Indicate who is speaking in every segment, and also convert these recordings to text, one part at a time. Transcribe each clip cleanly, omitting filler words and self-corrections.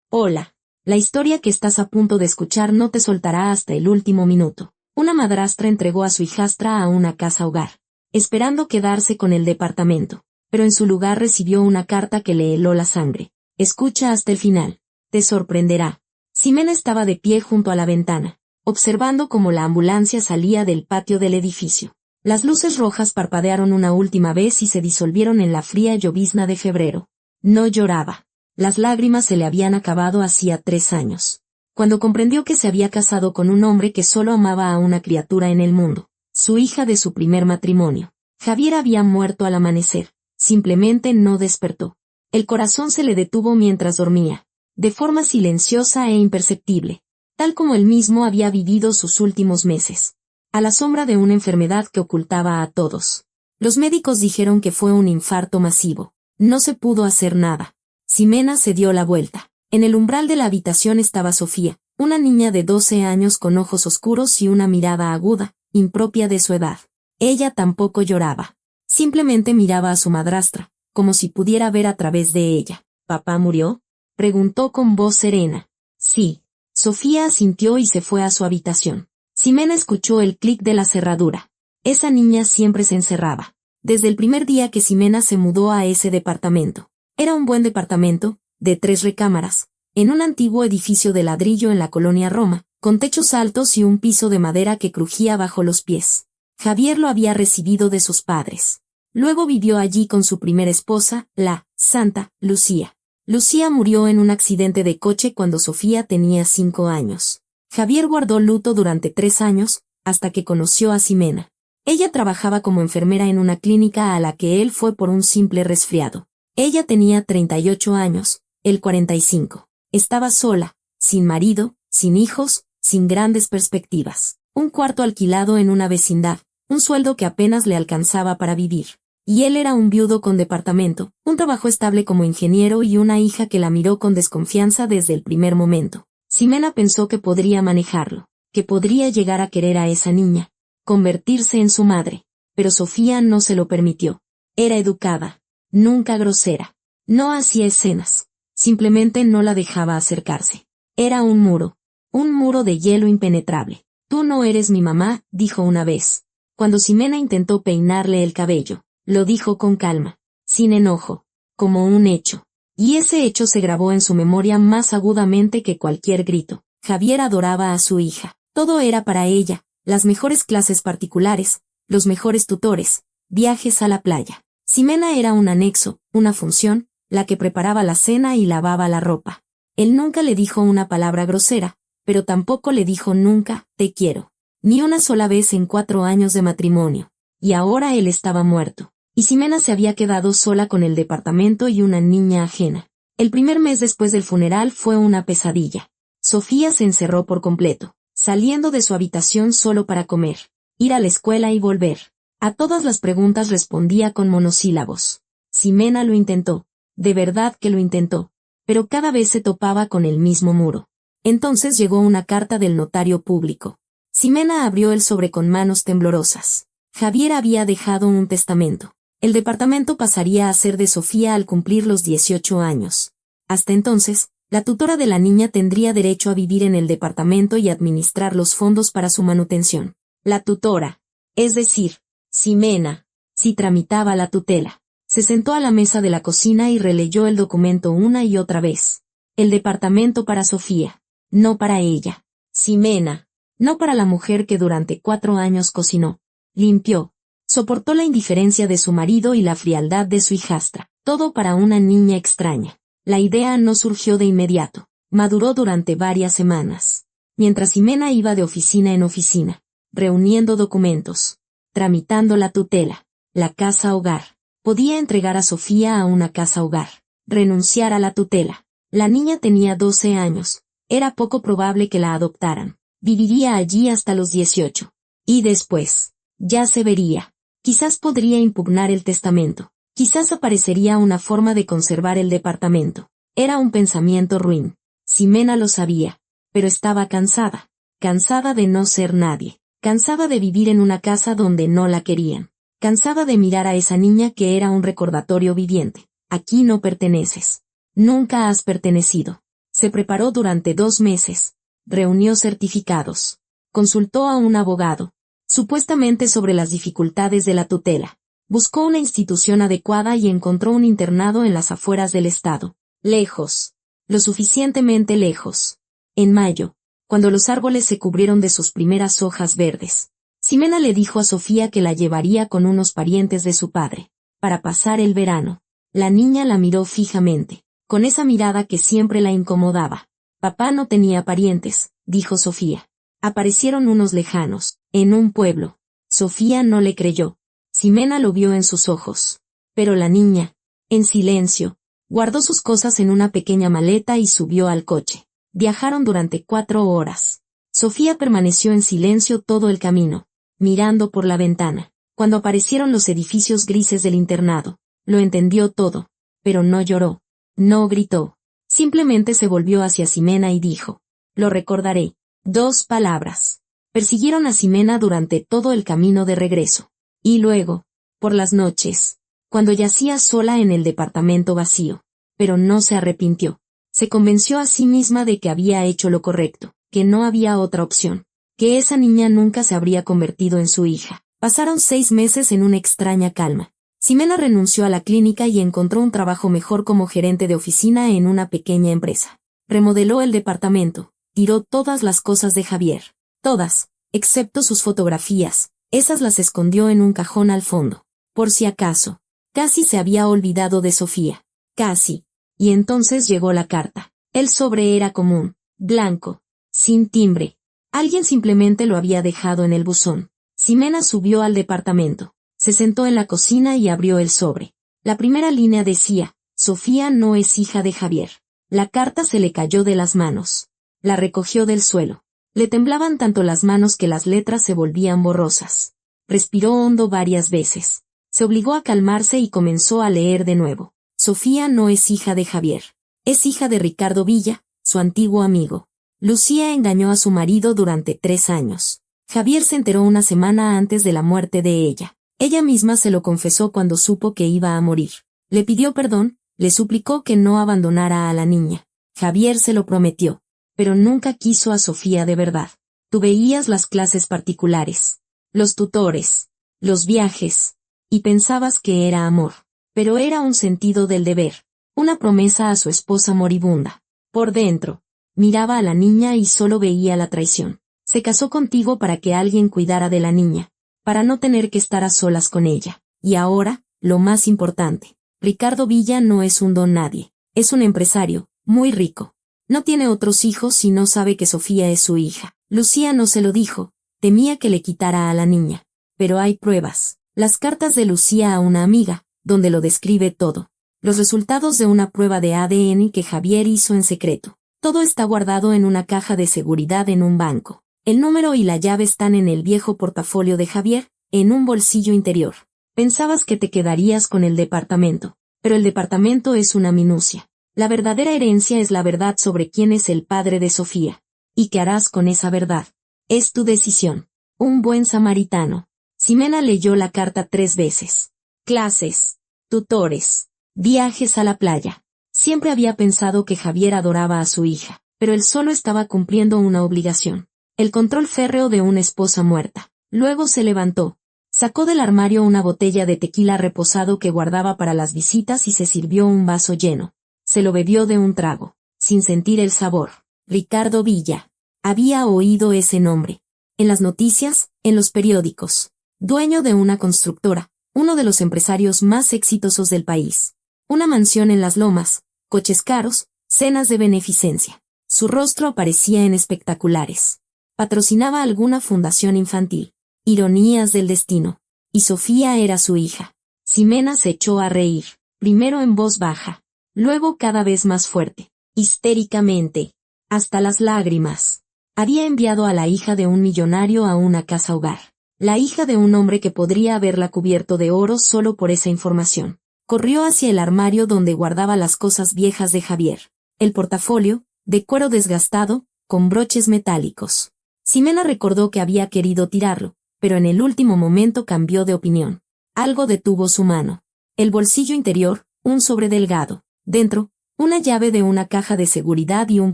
Speaker 1: Hola. La historia que estás a punto de escuchar no te soltará hasta el último minuto. Una madrastra entregó a su hijastra a una casa hogar, esperando quedarse con el departamento, pero en su lugar recibió una carta que le heló la sangre. Escucha hasta el final. Te sorprenderá. Ximena estaba de pie junto a la ventana, observando cómo la ambulancia salía del patio del edificio. Las luces rojas parpadearon una última vez y se disolvieron en la fría llovizna de febrero. No lloraba. Las lágrimas se le habían acabado hacía 3 años. Cuando comprendió que se había casado con un hombre que solo amaba a una criatura en el mundo, su hija de su primer matrimonio. Javier había muerto al amanecer. Simplemente no despertó. El corazón se le detuvo mientras dormía, de forma silenciosa e imperceptible, tal como él mismo había vivido sus últimos meses, a la sombra de una enfermedad que ocultaba a todos. Los médicos dijeron que fue un infarto masivo. No se pudo hacer nada. Ximena se dio la vuelta. En el umbral de la habitación estaba Sofía, una niña de 12 años con ojos oscuros y una mirada aguda, impropia de su edad. Ella tampoco lloraba. Simplemente miraba a su madrastra, como si pudiera ver a través de ella. ¿Papá murió?, preguntó con voz serena. Sí. Sofía asintió y se fue a su habitación. Ximena escuchó el clic de la cerradura. Esa niña siempre se encerraba. Desde el primer día que Ximena se mudó a ese departamento. Era un buen departamento, de 3 recámaras, en un antiguo edificio de ladrillo en la colonia Roma, con techos altos y un piso de madera que crujía bajo los pies. Javier lo había recibido de sus padres. Luego vivió allí con su primera esposa, la Santa Lucía. Lucía murió en un accidente de coche cuando Sofía tenía 5 años. Javier guardó luto durante 3 años, hasta que conoció a Ximena. Ella trabajaba como enfermera en una clínica a la que él fue por un simple resfriado. Ella tenía 38 años, él 45. Estaba sola, sin marido, sin hijos, sin grandes perspectivas. Un cuarto alquilado en una vecindad, un sueldo que apenas le alcanzaba para vivir. Y él era un viudo con departamento, un trabajo estable como ingeniero y una hija que la miró con desconfianza desde el primer momento. Ximena pensó que podría manejarlo, que podría llegar a querer a esa niña, convertirse en su madre, pero Sofía no se lo permitió. Era educada, nunca grosera. No hacía escenas, simplemente no la dejaba acercarse. Era un muro de hielo impenetrable. Tú no eres mi mamá, dijo una vez. Cuando Ximena intentó peinarle el cabello, lo dijo con calma, sin enojo, como un hecho. Y ese hecho se grabó en su memoria más agudamente que cualquier grito. Javier adoraba a su hija. Todo era para ella, las mejores clases particulares, los mejores tutores, viajes a la playa. Ximena era un anexo, una función, la que preparaba la cena y lavaba la ropa. Él nunca le dijo una palabra grosera, pero tampoco le dijo nunca, te quiero. Ni una sola vez en 4 años de matrimonio. Y ahora él estaba muerto. Y Ximena se había quedado sola con el departamento y una niña ajena. El primer mes después del funeral fue una pesadilla. Sofía se encerró por completo, saliendo de su habitación solo para comer, ir a la escuela y volver. A todas las preguntas respondía con monosílabos. Ximena lo intentó, de verdad que lo intentó, pero cada vez se topaba con el mismo muro. Entonces llegó una carta del notario público. Ximena abrió el sobre con manos temblorosas. Javier había dejado un testamento. El departamento pasaría a ser de Sofía al cumplir los 18 años. Hasta entonces, la tutora de la niña tendría derecho a vivir en el departamento y administrar los fondos para su manutención. La tutora, es decir, Ximena, si tramitaba la tutela. Se sentó a la mesa de la cocina y releyó el documento una y otra vez. El departamento para Sofía, no para ella. Ximena, no para la mujer que durante 4 años cocinó, limpió, soportó la indiferencia de su marido y la frialdad de su hijastra, todo para una niña extraña. La idea no surgió de inmediato, maduró durante varias semanas. Mientras Ximena iba de oficina en oficina, reuniendo documentos, tramitando la tutela, la casa hogar. Podía entregar a Sofía a una casa hogar, renunciar a la tutela. La niña tenía 12 años, era poco probable que la adoptaran. Viviría allí hasta los 18. Y después, ya se vería. Quizás podría impugnar el testamento. Quizás aparecería una forma de conservar el departamento. Era un pensamiento ruin. Ximena lo sabía, pero estaba cansada. Cansada de no ser nadie. Cansada de vivir en una casa donde no la querían. Cansada de mirar a esa niña que era un recordatorio viviente. Aquí no perteneces. Nunca has pertenecido. Se preparó durante 2 meses, reunió certificados, consultó a un abogado, supuestamente sobre las dificultades de la tutela, buscó una institución adecuada y encontró un internado en las afueras del estado, lejos, lo suficientemente lejos. En mayo, cuando los árboles se cubrieron de sus primeras hojas verdes, Ximena le dijo a Sofía que la llevaría con unos parientes de su padre, para pasar el verano. La niña la miró fijamente, con esa mirada que siempre la incomodaba. Papá no tenía parientes, dijo Sofía. Aparecieron unos lejanos, en un pueblo. Sofía no le creyó. Ximena lo vio en sus ojos. Pero la niña, en silencio, guardó sus cosas en una pequeña maleta y subió al coche. Viajaron durante 4 horas. Sofía permaneció en silencio todo el camino, mirando por la ventana. Cuando aparecieron los edificios grises del internado, lo entendió todo, pero no lloró, no gritó. Simplemente se volvió hacia Ximena y dijo: lo recordaré. 2 palabras. Persiguieron a Ximena durante todo el camino de regreso. Y luego, por las noches, cuando yacía sola en el departamento vacío, pero no se arrepintió. Se convenció a sí misma de que había hecho lo correcto, que no había otra opción, que esa niña nunca se habría convertido en su hija. Pasaron 6 meses en una extraña calma. Ximena renunció a la clínica y encontró un trabajo mejor como gerente de oficina en una pequeña empresa. Remodeló el departamento, tiró todas las cosas de Javier. Todas, excepto sus fotografías. Esas las escondió en un cajón al fondo. Por si acaso. Casi se había olvidado de Sofía. Casi. Y entonces llegó la carta. El sobre era común, blanco, sin timbre. Alguien simplemente lo había dejado en el buzón. Ximena subió al departamento. Se sentó en la cocina y abrió el sobre. La primera línea decía: Sofía no es hija de Javier. La carta se le cayó de las manos. La recogió del suelo. Le temblaban tanto las manos que las letras se volvían borrosas. Respiró hondo varias veces. Se obligó a calmarse y comenzó a leer de nuevo. Sofía no es hija de Javier. Es hija de Ricardo Villa, su antiguo amigo. Lucía engañó a su marido durante 3 años. Javier se enteró una semana antes de la muerte de ella. Ella misma se lo confesó cuando supo que iba a morir. Le pidió perdón, le suplicó que no abandonara a la niña. Javier se lo prometió, pero nunca quiso a Sofía de verdad. Tú veías las clases particulares, los tutores, los viajes, y pensabas que era amor, pero era un sentido del deber, una promesa a su esposa moribunda. Por dentro, miraba a la niña y solo veía la traición. Se casó contigo para que alguien cuidara de la niña, para no tener que estar a solas con ella. Y ahora, lo más importante, Ricardo Villa no es un don nadie, es un empresario, muy rico. No tiene otros hijos y no sabe que Sofía es su hija. Lucía no se lo dijo, temía que le quitara a la niña. Pero hay pruebas. Las cartas de Lucía a una amiga, donde lo describe todo. Los resultados de una prueba de ADN que Javier hizo en secreto. Todo está guardado en una caja de seguridad en un banco. El número y la llave están en el viejo portafolio de Javier, en un bolsillo interior. Pensabas que te quedarías con el departamento, pero el departamento es una minucia. La verdadera herencia es la verdad sobre quién es el padre de Sofía. ¿Y qué harás con esa verdad? Es tu decisión. Un buen samaritano. Ximena leyó la carta 3 veces. Clases, tutores, viajes a la playa. Siempre había pensado que Javier adoraba a su hija, pero él solo estaba cumpliendo una obligación. El control férreo de una esposa muerta. Luego se levantó. Sacó del armario una botella de tequila reposado que guardaba para las visitas y se sirvió un vaso lleno. Se lo bebió de un trago, sin sentir el sabor. Ricardo Villa. Había oído ese nombre. En las noticias, en los periódicos. Dueño de una constructora, uno de los empresarios más exitosos del país. Una mansión en las lomas, coches caros, cenas de beneficencia. Su rostro aparecía en espectaculares. Patrocinaba alguna fundación infantil. Ironías del destino. Y Sofía era su hija. Ximena se echó a reír, primero en voz baja, luego cada vez más fuerte, histéricamente, hasta las lágrimas. Había enviado a la hija de un millonario a una casa hogar. La hija de un hombre que podría haberla cubierto de oro solo por esa información. Corrió hacia el armario donde guardaba las cosas viejas de Javier. El portafolio, de cuero desgastado, con broches metálicos. Ximena recordó que había querido tirarlo, pero en el último momento cambió de opinión. Algo detuvo su mano. El bolsillo interior, un sobre delgado. Dentro, una llave de una caja de seguridad y un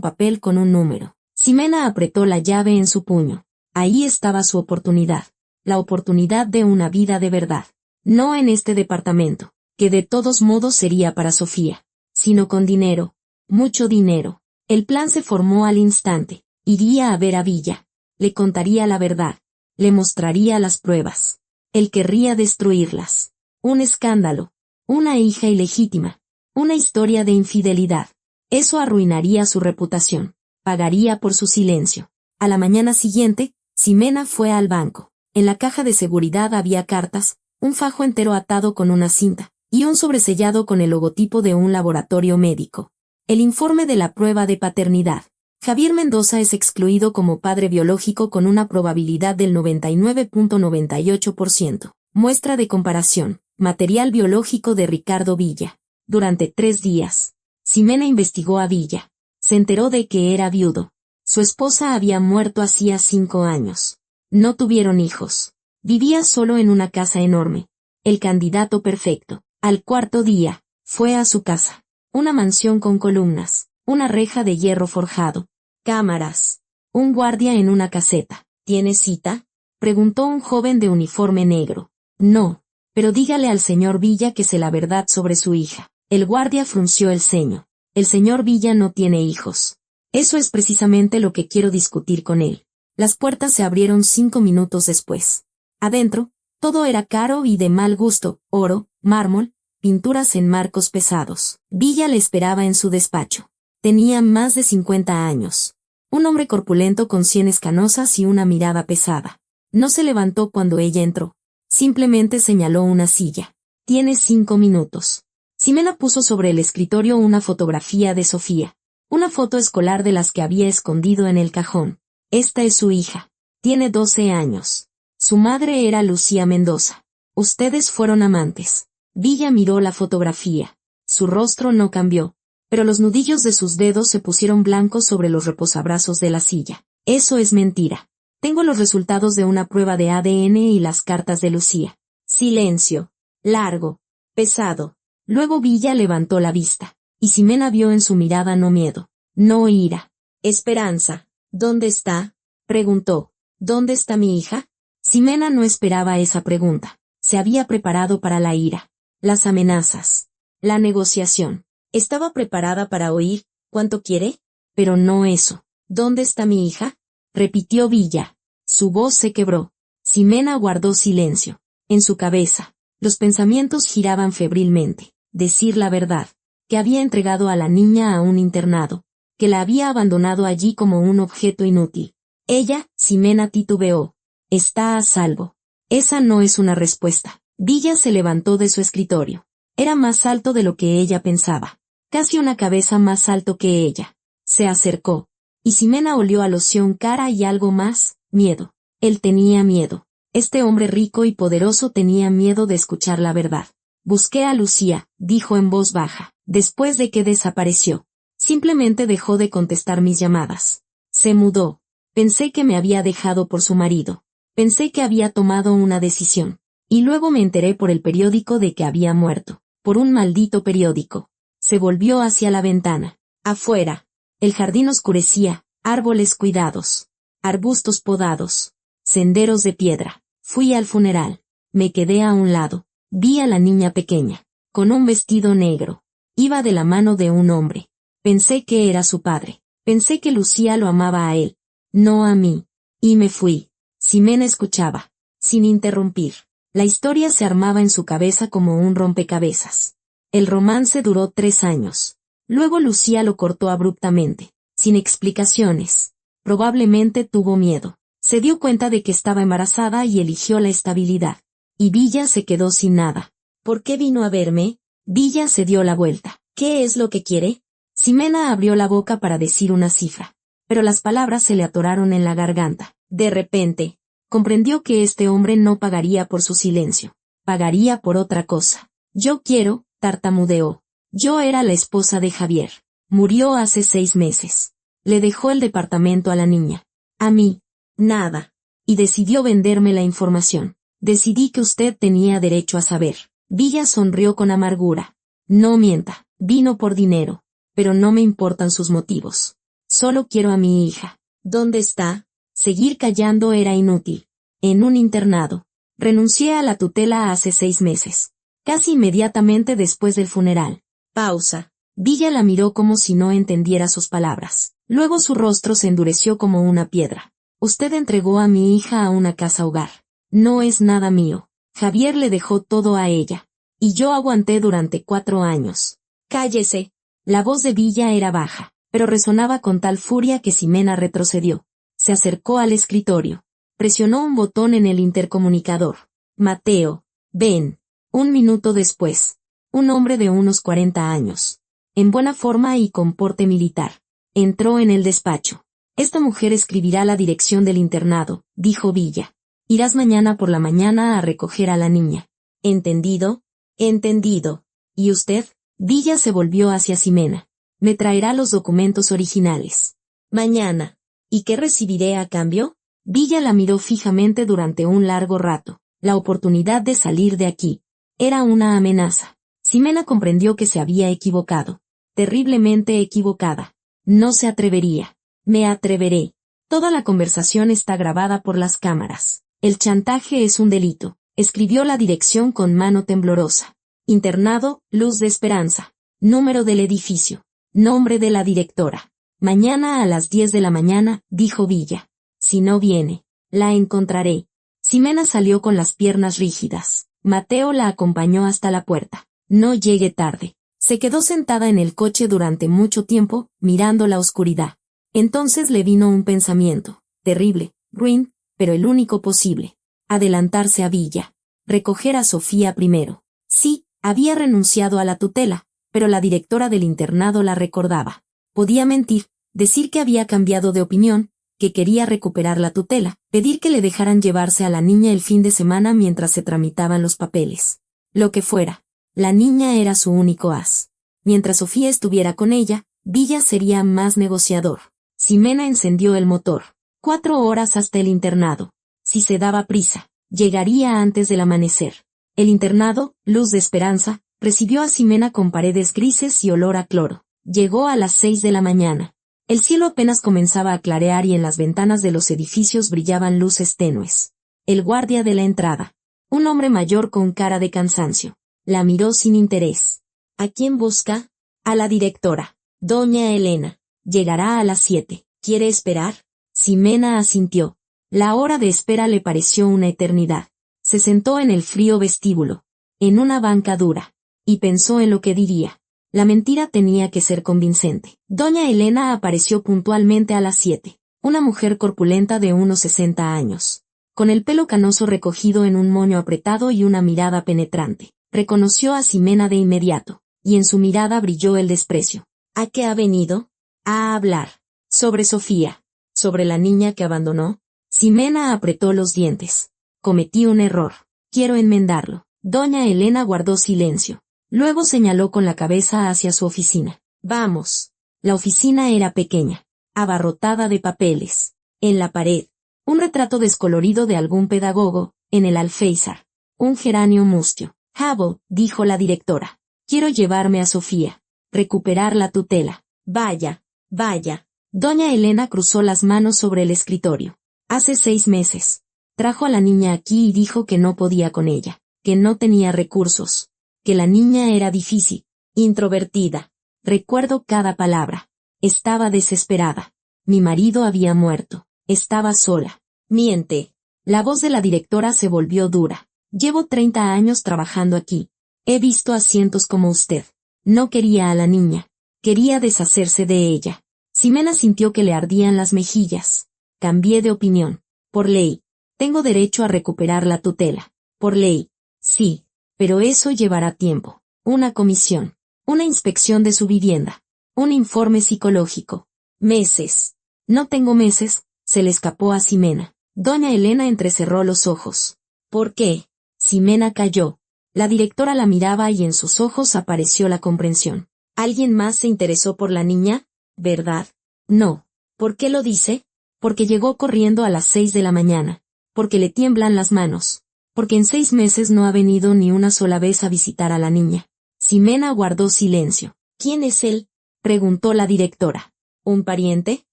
Speaker 1: papel con un número. Ximena apretó la llave en su puño. Ahí estaba su oportunidad. La oportunidad de una vida de verdad. No en este departamento, que de todos modos sería para Sofía, sino con dinero. Mucho dinero. El plan se formó al instante. Iría a ver a Villa. Le contaría la verdad. Le mostraría las pruebas. Él querría destruirlas. Un escándalo. Una hija ilegítima. Una historia de infidelidad. Eso arruinaría su reputación. Pagaría por su silencio. A la mañana siguiente, Ximena fue al banco. En la caja de seguridad había cartas, un fajo entero atado con una cinta, y un sobresellado con el logotipo de un laboratorio médico. El informe de la prueba de paternidad. Javier Mendoza es excluido como padre biológico con una probabilidad del 99.98%. Muestra de comparación. Material biológico de Ricardo Villa. Durante 3 días, Ximena investigó a Villa. Se enteró de que era viudo. Su esposa había muerto hacía 5 años. No tuvieron hijos. Vivía solo en una casa enorme. El candidato perfecto. Al 4.º día, fue a su casa. Una mansión con columnas, una reja de hierro forjado, cámaras, un guardia en una caseta. ¿Tiene cita?, preguntó un joven de uniforme negro. No, pero dígale al señor Villa que sé la verdad sobre su hija. El guardia frunció el ceño. El señor Villa no tiene hijos. Eso es precisamente lo que quiero discutir con él. Las puertas se abrieron 5 minutos después. Adentro, todo era caro y de mal gusto: oro, mármol, pinturas en marcos pesados. Villa le esperaba en su despacho. Tenía más de 50 años. Un hombre corpulento con sienes canosas y una mirada pesada. No se levantó cuando ella entró. Simplemente señaló una silla. «Tienes 5 minutos». Ximena puso sobre el escritorio una fotografía de Sofía. Una foto escolar de las que había escondido en el cajón. Esta es su hija. Tiene 12 años. Su madre era Lucía Mendoza. Ustedes fueron amantes. Villa miró la fotografía. Su rostro no cambió, pero los nudillos de sus dedos se pusieron blancos sobre los reposabrazos de la silla. Eso es mentira. Tengo los resultados de una prueba de ADN y las cartas de Lucía. Silencio. Largo. Pesado. Luego Villa levantó la vista, y Ximena vio en su mirada no miedo, no ira. Esperanza. ¿Dónde está?, preguntó. ¿Dónde está mi hija? Ximena no esperaba esa pregunta. Se había preparado para la ira, las amenazas, la negociación. Estaba preparada para oír «¿Cuánto quiere?», pero no eso. «¿Dónde está mi hija?», repitió Villa. Su voz se quebró. Ximena guardó silencio. En su cabeza, los pensamientos giraban febrilmente. Decir la verdad, que había entregado a la niña a un internado, que la había abandonado allí como un objeto inútil. Ella, Ximena, titubeó. Está a salvo. Esa no es una respuesta. Villa se levantó de su escritorio. Era más alto de lo que ella pensaba. Casi una cabeza más alto que ella. Se acercó. Y Ximena olió a loción cara y algo más: miedo. Él tenía miedo. Este hombre rico y poderoso tenía miedo de escuchar la verdad. Busqué a Lucía, dijo en voz baja, después de que desapareció. Simplemente dejó de contestar mis llamadas. Se mudó. Pensé que me había dejado por su marido. Pensé que había tomado una decisión. Y luego me enteré por el periódico de que había muerto. Por un maldito periódico. Se volvió hacia la ventana. Afuera. El jardín oscurecía, árboles cuidados, arbustos podados, senderos de piedra. Fui al funeral. Me quedé a un lado. Vi a la niña pequeña, con un vestido negro. Iba de la mano de un hombre. Pensé que era su padre. Pensé que Lucía lo amaba a él, no a mí. Y me fui. Ximena escuchaba, sin interrumpir. La historia se armaba en su cabeza como un rompecabezas. El romance duró 3 años. Luego Lucía lo cortó abruptamente, sin explicaciones. Probablemente tuvo miedo. Se dio cuenta de que estaba embarazada y eligió la estabilidad. Y Villa se quedó sin nada. ¿Por qué vino a verme? Villa se dio la vuelta. ¿Qué es lo que quiere? Ximena abrió la boca para decir una cifra, pero las palabras se le atoraron en la garganta. De repente, comprendió que este hombre no pagaría por su silencio. Pagaría por otra cosa. Yo quiero, tartamudeó. Yo era la esposa de Javier. Murió hace 6 meses. Le dejó el departamento a la niña. A mí, nada. Y decidió venderme la información. Decidí que usted tenía derecho a saber. Villa sonrió con amargura. No mienta, vino por dinero. pero no me importan sus motivos. Solo quiero a mi hija. ¿Dónde está? Seguir callando era inútil. En un internado. Renuncié a la tutela hace 6 meses. Casi inmediatamente después del funeral. Pausa. Villa la miró como si no entendiera sus palabras. Luego su rostro se endureció como una piedra. Usted entregó a mi hija a una casa hogar. No es nada mío. Javier le dejó todo a ella. Y yo aguanté durante 4 años. Cállese. La voz de Villa era baja, pero resonaba con tal furia que Ximena retrocedió. Se acercó al escritorio. Presionó un botón en el intercomunicador. Mateo, ven. 1 minuto después. Un hombre de unos 40 años. En buena forma y con porte militar. Entró en el despacho. Esta mujer escribirá la dirección del internado, dijo Villa. Irás mañana por la mañana a recoger a la niña. ¿Entendido? Entendido. ¿Y usted? Villa se volvió hacia Ximena. Me traerá los documentos originales. Mañana. ¿Y qué recibiré a cambio? Villa la miró fijamente durante un largo rato. La oportunidad de salir de aquí. Era una amenaza. Ximena comprendió que se había equivocado. Terriblemente equivocada. No se atrevería. Me atreveré. Toda la conversación está grabada por las cámaras. El chantaje es un delito. Escribió la dirección con mano temblorosa. Internado, Luz de Esperanza. Número del edificio. Nombre de la directora. Mañana a las 10 de la mañana, dijo Villa. Si no viene, la encontraré. Ximena salió con las piernas rígidas. Mateo la acompañó hasta la puerta. No llegue tarde. Se quedó sentada en el coche durante mucho tiempo, mirando la oscuridad. Entonces le vino un pensamiento. Terrible, ruin, pero el único posible. Adelantarse a Villa. Recoger a Sofía primero. Sí, había renunciado a la tutela, pero la directora del internado la recordaba. Podía mentir, decir que había cambiado de opinión, que quería recuperar la tutela, pedir que le dejaran llevarse a la niña el fin de semana mientras se tramitaban los papeles. Lo que fuera. La niña era su único as. Mientras Sofía estuviera con ella, Villa sería más negociador. Ximena encendió el motor. 4 horas hasta el internado. Si se daba prisa, llegaría antes del amanecer. El internado, Luz de Esperanza, recibió a Ximena con paredes grises y olor a cloro. Llegó a las 6 de la mañana. El cielo apenas comenzaba a clarear y en las ventanas de los edificios brillaban luces tenues. El guardia de la entrada. Un hombre mayor con cara de cansancio. La miró sin interés. ¿A quién busca? A la directora. Doña Elena. Llegará a las 7. ¿Quiere esperar? Ximena asintió. La hora de espera le pareció una eternidad. Se sentó en el frío vestíbulo, en una banca dura, y pensó en lo que diría. La mentira tenía que ser convincente. Doña Elena apareció puntualmente a las 7. Una mujer corpulenta de unos 60 años. Con el pelo canoso recogido en un moño apretado y una mirada penetrante. Reconoció a Ximena de inmediato, y en su mirada brilló el desprecio. ¿A qué ha venido? A hablar. Sobre Sofía. Sobre la niña que abandonó. Ximena apretó los dientes. Cometí un error. Quiero enmendarlo. Doña Elena guardó silencio. Luego señaló con la cabeza hacia su oficina. Vamos. La oficina era pequeña, abarrotada de papeles. En la pared, un retrato descolorido de algún pedagogo, en el alféizar, un geranio mustio. Hubble, dijo la directora. Quiero llevarme a Sofía. Recuperar la tutela. Vaya, vaya. Doña Elena cruzó las manos sobre el escritorio. Hace 6 meses. Trajo a la niña aquí y dijo que no podía con ella, que no tenía recursos, que la niña era difícil, introvertida. Recuerdo cada palabra. Estaba desesperada. Mi marido había muerto. Estaba sola. Miente. La voz de la directora se volvió dura. Llevo 30 años trabajando aquí. He visto a cientos como usted. No quería a la niña. Quería deshacerse de ella. Ximena sintió que le ardían las mejillas. Cambié de opinión. Por ley. Tengo derecho a recuperar la tutela. Por ley. Sí. Pero eso llevará tiempo. Una comisión. Una inspección de su vivienda. Un informe psicológico. Meses. No tengo meses, se le escapó a Ximena. Doña Elena entrecerró los ojos. ¿Por qué? Ximena calló. La directora la miraba y en sus ojos apareció la comprensión. ¿Alguien más se interesó por la niña? ¿Verdad? No. ¿Por qué lo dice? Porque llegó corriendo a las 6 de la mañana. Porque le tiemblan las manos. Porque en 6 meses no ha venido ni una sola vez a visitar a la niña. Ximena guardó silencio. ¿Quién es él? preguntó la directora. ¿Un pariente?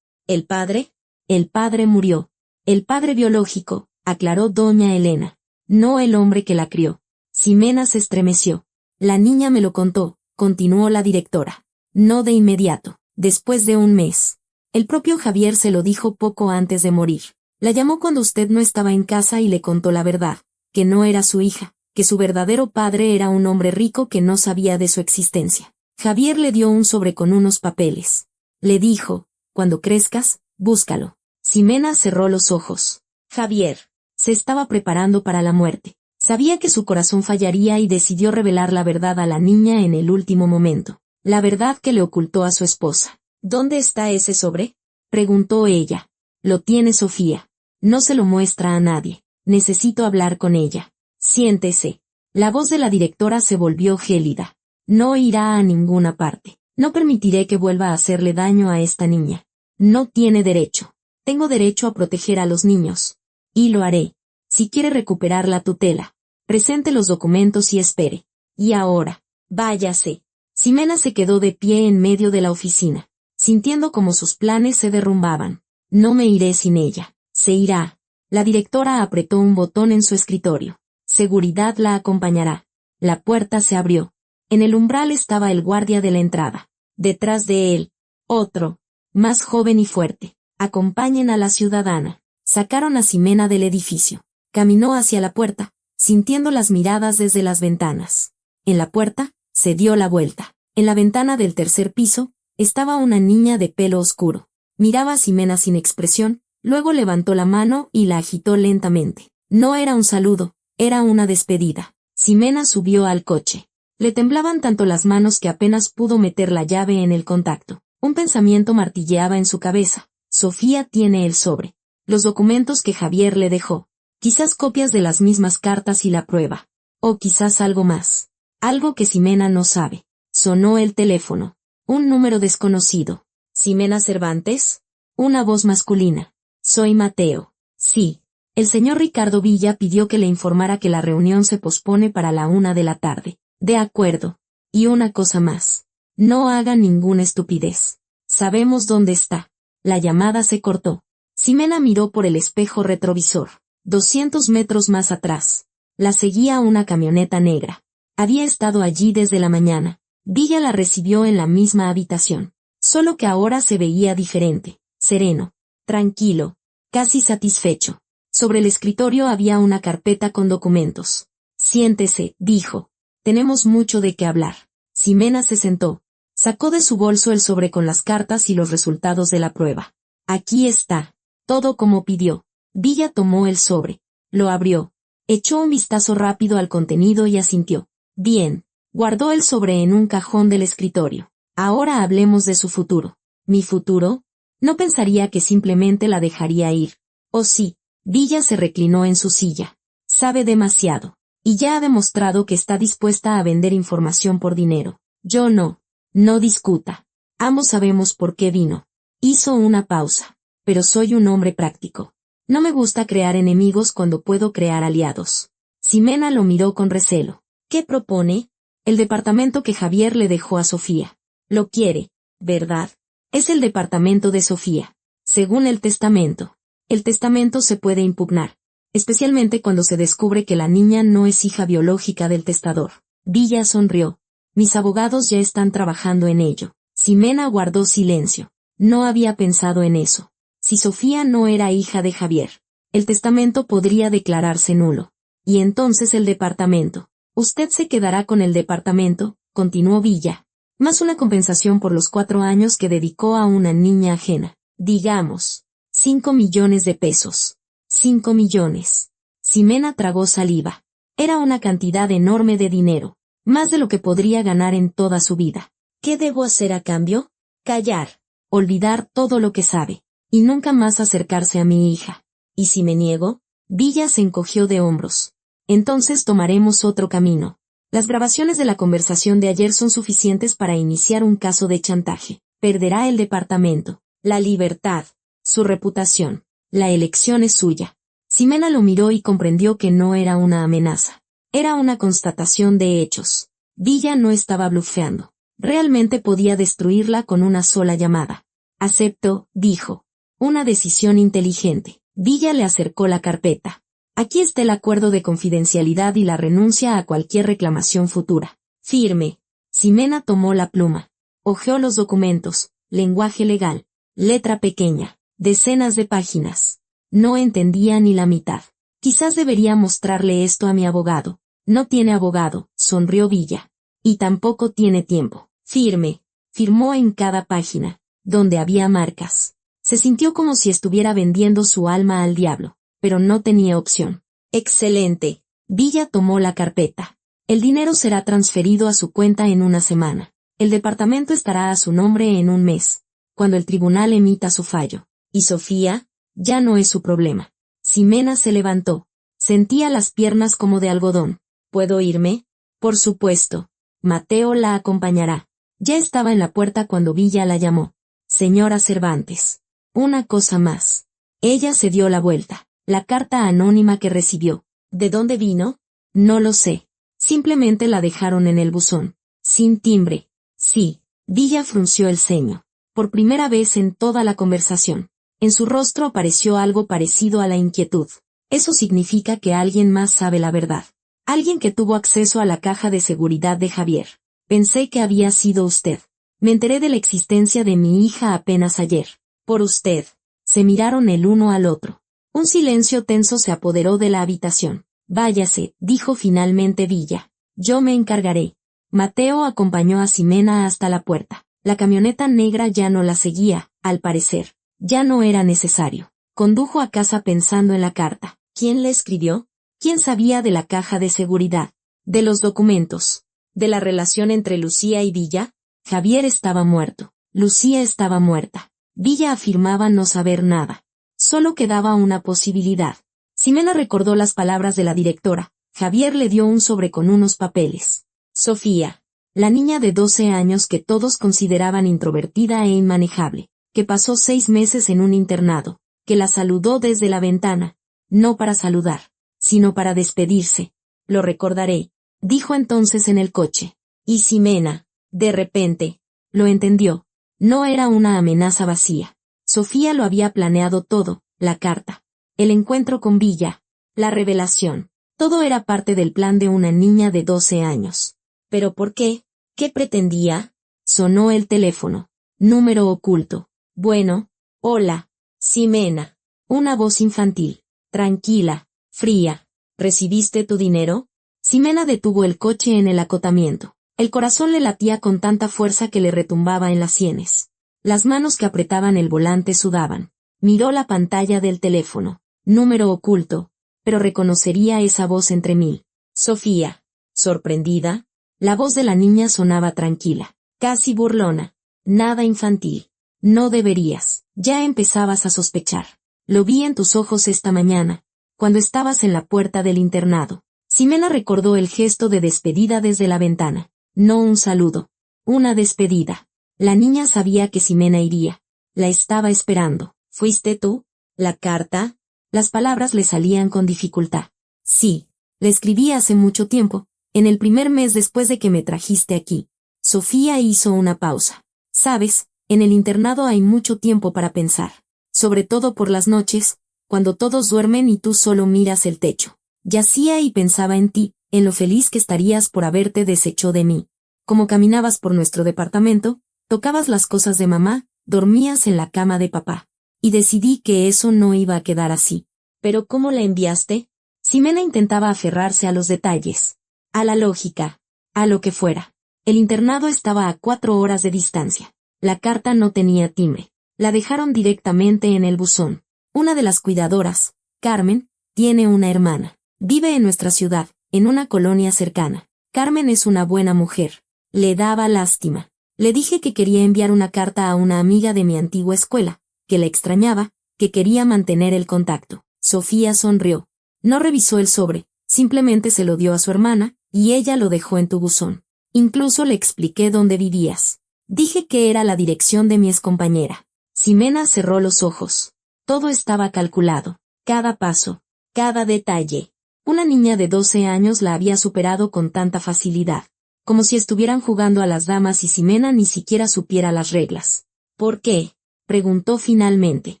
Speaker 1: ¿El padre? El padre murió. El padre biológico, aclaró doña Elena. No el hombre que la crió. Ximena se estremeció. La niña me lo contó, continuó la directora. No de inmediato, después de un mes. El propio Javier se lo dijo poco antes de morir. La llamó cuando usted no estaba en casa y le contó la verdad, que no era su hija, que su verdadero padre era un hombre rico que no sabía de su existencia. Javier le dio un sobre con unos papeles. Le dijo, cuando crezcas, búscalo. Ximena cerró los ojos. Javier se estaba preparando para la muerte. Sabía que su corazón fallaría y decidió revelar la verdad a la niña en el último momento. La verdad que le ocultó a su esposa. ¿Dónde está ese sobre?, preguntó ella. Lo tiene Sofía. No se lo muestra a nadie. Necesito hablar con ella. Siéntese. La voz de la directora se volvió gélida. No irá a ninguna parte. No permitiré que vuelva a hacerle daño a esta niña. No tiene derecho. Tengo derecho a proteger a los niños. Y lo haré. Si quiere recuperar la tutela, presente los documentos y espere. Y ahora, váyase. Ximena se quedó de pie en medio de la oficina, sintiendo como sus planes se derrumbaban. No me iré sin ella. Se irá. La directora apretó un botón en su escritorio. Seguridad la acompañará. La puerta se abrió. En el umbral estaba el guardia de la entrada. Detrás de él, otro, más joven y fuerte. Acompañen a la ciudadana. Sacaron a Ximena del edificio. Caminó hacia la puerta, sintiendo las miradas desde las ventanas. En la puerta, se dio la vuelta. En la ventana del tercer piso, estaba una niña de pelo oscuro. Miraba a Ximena sin expresión, luego levantó la mano y la agitó lentamente. No era un saludo, era una despedida. Ximena subió al coche. Le temblaban tanto las manos que apenas pudo meter la llave en el contacto. Un pensamiento martilleaba en su cabeza. Sofía tiene el sobre. Los documentos que Javier le dejó. Quizás copias de las mismas cartas y la prueba. O quizás algo más. Algo que Ximena no sabe. Sonó el teléfono. Un número desconocido. ¿Ximena Cervantes? Una voz masculina. Soy Mateo. Sí. El señor Ricardo Villa pidió que le informara que la reunión se pospone para la 1 de la tarde. De acuerdo. Y una cosa más. No haga ninguna estupidez. Sabemos dónde está. La llamada se cortó. Ximena miró por el espejo retrovisor. 200 metros más atrás. La seguía una camioneta negra. Había estado allí desde la mañana. Villa la recibió en la misma habitación. Solo que ahora se veía diferente. Sereno. Tranquilo. Casi satisfecho. Sobre el escritorio había una carpeta con documentos. Siéntese, dijo. Tenemos mucho de qué hablar. Ximena se sentó. Sacó de su bolso el sobre con las cartas y los resultados de la prueba. Aquí está. Todo como pidió. Villa tomó el sobre. Lo abrió. Echó un vistazo rápido al contenido y asintió. Bien. Guardó el sobre en un cajón del escritorio. Ahora hablemos de su futuro. ¿Mi futuro? No pensaría que simplemente la dejaría ir. ¿O sí? Villa se reclinó en su silla. Sabe demasiado. Y ya ha demostrado que está dispuesta a vender información por dinero. Yo no. No discuta. Ambos sabemos por qué vino. Hizo una pausa. Pero soy un hombre práctico. No me gusta crear enemigos cuando puedo crear aliados. Ximena lo miró con recelo. ¿Qué propone? El departamento que Javier le dejó a Sofía. Lo quiere, ¿verdad? Es el departamento de Sofía. Según el testamento. El testamento se puede impugnar, especialmente cuando se descubre que la niña no es hija biológica del testador. Villa sonrió. Mis abogados ya están trabajando en ello. Ximena guardó silencio. No había pensado en eso. Si Sofía no era hija de Javier, el testamento podría declararse nulo. Y entonces el departamento. Usted se quedará con el departamento, continuó Villa. Más una compensación por los 4 años que dedicó a una niña ajena. Digamos, 5 millones de pesos. 5 millones. Ximena tragó saliva. Era una cantidad enorme de dinero. Más de lo que podría ganar en toda su vida. ¿Qué debo hacer a cambio? Callar. Olvidar todo lo que sabe. Y nunca más acercarse a mi hija. ¿Y si me niego? Villa se encogió de hombros. Entonces tomaremos otro camino. Las grabaciones de la conversación de ayer son suficientes para iniciar un caso de chantaje. Perderá el departamento, la libertad, su reputación. La elección es suya. Ximena lo miró y comprendió que no era una amenaza. Era una constatación de hechos. Villa no estaba blufeando. Realmente podía destruirla con una sola llamada. Acepto, dijo. Una decisión inteligente. Villa le acercó la carpeta. Aquí está el acuerdo de confidencialidad y la renuncia a cualquier reclamación futura. Firme. Ximena tomó la pluma. Hojeó los documentos, lenguaje legal, letra pequeña, decenas de páginas. No entendía ni la mitad. Quizás debería mostrarle esto a mi abogado. No tiene abogado, sonrió Villa. Y tampoco tiene tiempo. Firme. Firmó en cada página, donde había marcas. Se sintió como si estuviera vendiendo su alma al diablo, pero no tenía opción. Excelente. Villa tomó la carpeta. El dinero será transferido a su cuenta en una semana. El departamento estará a su nombre en un mes, cuando el tribunal emita su fallo. ¿Y Sofía? Ya no es su problema. Ximena se levantó. Sentía las piernas como de algodón. ¿Puedo irme? Por supuesto. Mateo la acompañará. Ya estaba en la puerta cuando Villa la llamó. Señora Cervantes. Una cosa más. Ella se dio la vuelta. La carta anónima que recibió. ¿De dónde vino? No lo sé. Simplemente la dejaron en el buzón. Sin timbre. Sí. Villa frunció el ceño. Por primera vez en toda la conversación. En su rostro apareció algo parecido a la inquietud. Eso significa que alguien más sabe la verdad. Alguien que tuvo acceso a la caja de seguridad de Javier. Pensé que había sido usted. Me enteré de la existencia de mi hija apenas ayer. Por usted. Se miraron el uno al otro. Un silencio tenso se apoderó de la habitación. Váyase, dijo finalmente Villa. Yo me encargaré. Mateo acompañó a Ximena hasta la puerta. La camioneta negra ya no la seguía, al parecer. Ya no era necesario. Condujo a casa pensando en la carta. ¿Quién le escribió? ¿Quién sabía de la caja de seguridad? De los documentos. ¿De la relación entre Lucía y Villa? Javier estaba muerto. Lucía estaba muerta. Villa afirmaba no saber nada. Solo quedaba una posibilidad. Ximena recordó las palabras de la directora. Javier le dio un sobre con unos papeles. Sofía. La niña de 12 años que todos consideraban introvertida e inmanejable. Que pasó 6 meses en un internado. Que la saludó desde la ventana. No para saludar, sino para despedirse. Lo recordaré. Dijo entonces en el coche. Y Ximena, de repente, lo entendió. No era una amenaza vacía. Sofía lo había planeado todo, la carta, el encuentro con Villa, la revelación. Todo era parte del plan de una niña de 12 años. ¿Pero por qué? ¿Qué pretendía? Sonó el teléfono. Número oculto. Bueno, hola, Ximena. Una voz infantil, tranquila, fría. ¿Recibiste tu dinero? Ximena detuvo el coche en el acotamiento. El corazón le latía con tanta fuerza que le retumbaba en las sienes. Las manos que apretaban el volante sudaban. Miró la pantalla del teléfono. Número oculto. Pero reconocería esa voz entre mil. Sofía. Sorprendida. La voz de la niña sonaba tranquila. Casi burlona. Nada infantil. No deberías. Ya empezabas a sospechar. Lo vi en tus ojos esta mañana, cuando estabas en la puerta del internado. Ximena recordó el gesto de despedida desde la ventana. No un saludo. Una despedida. La niña sabía que Ximena iría. La estaba esperando. ¿Fuiste tú? ¿La carta? Las palabras le salían con dificultad. Sí. Le escribí hace mucho tiempo, en el primer mes después de que me trajiste aquí. Sofía hizo una pausa. Sabes, en el internado hay mucho tiempo para pensar. Sobre todo por las noches, cuando todos duermen y tú solo miras el techo. Yacía y pensaba en ti, en lo feliz que estarías por haberte deshecho de mí. Como caminabas por nuestro departamento, tocabas las cosas de mamá, dormías en la cama de papá. Y decidí que eso no iba a quedar así. ¿Pero cómo la enviaste? Ximena intentaba aferrarse a los detalles. A la lógica. A lo que fuera. El internado estaba a 4 horas de distancia. La carta no tenía timbre. La dejaron directamente en el buzón. Una de las cuidadoras, Carmen, tiene una hermana. Vive en nuestra ciudad, en una colonia cercana. Carmen es una buena mujer. Le daba lástima. Le dije que quería enviar una carta a una amiga de mi antigua escuela, que la extrañaba, que quería mantener el contacto. Sofía sonrió. No revisó el sobre, simplemente se lo dio a su hermana, y ella lo dejó en tu buzón. Incluso le expliqué dónde vivías. Dije que era la dirección de mi excompañera. Ximena cerró los ojos. Todo estaba calculado. Cada paso. Cada detalle. Una niña de 12 años la había superado con tanta facilidad. como si estuvieran jugando a las damas y Ximena ni siquiera supiera las reglas. ¿Por qué?, preguntó finalmente.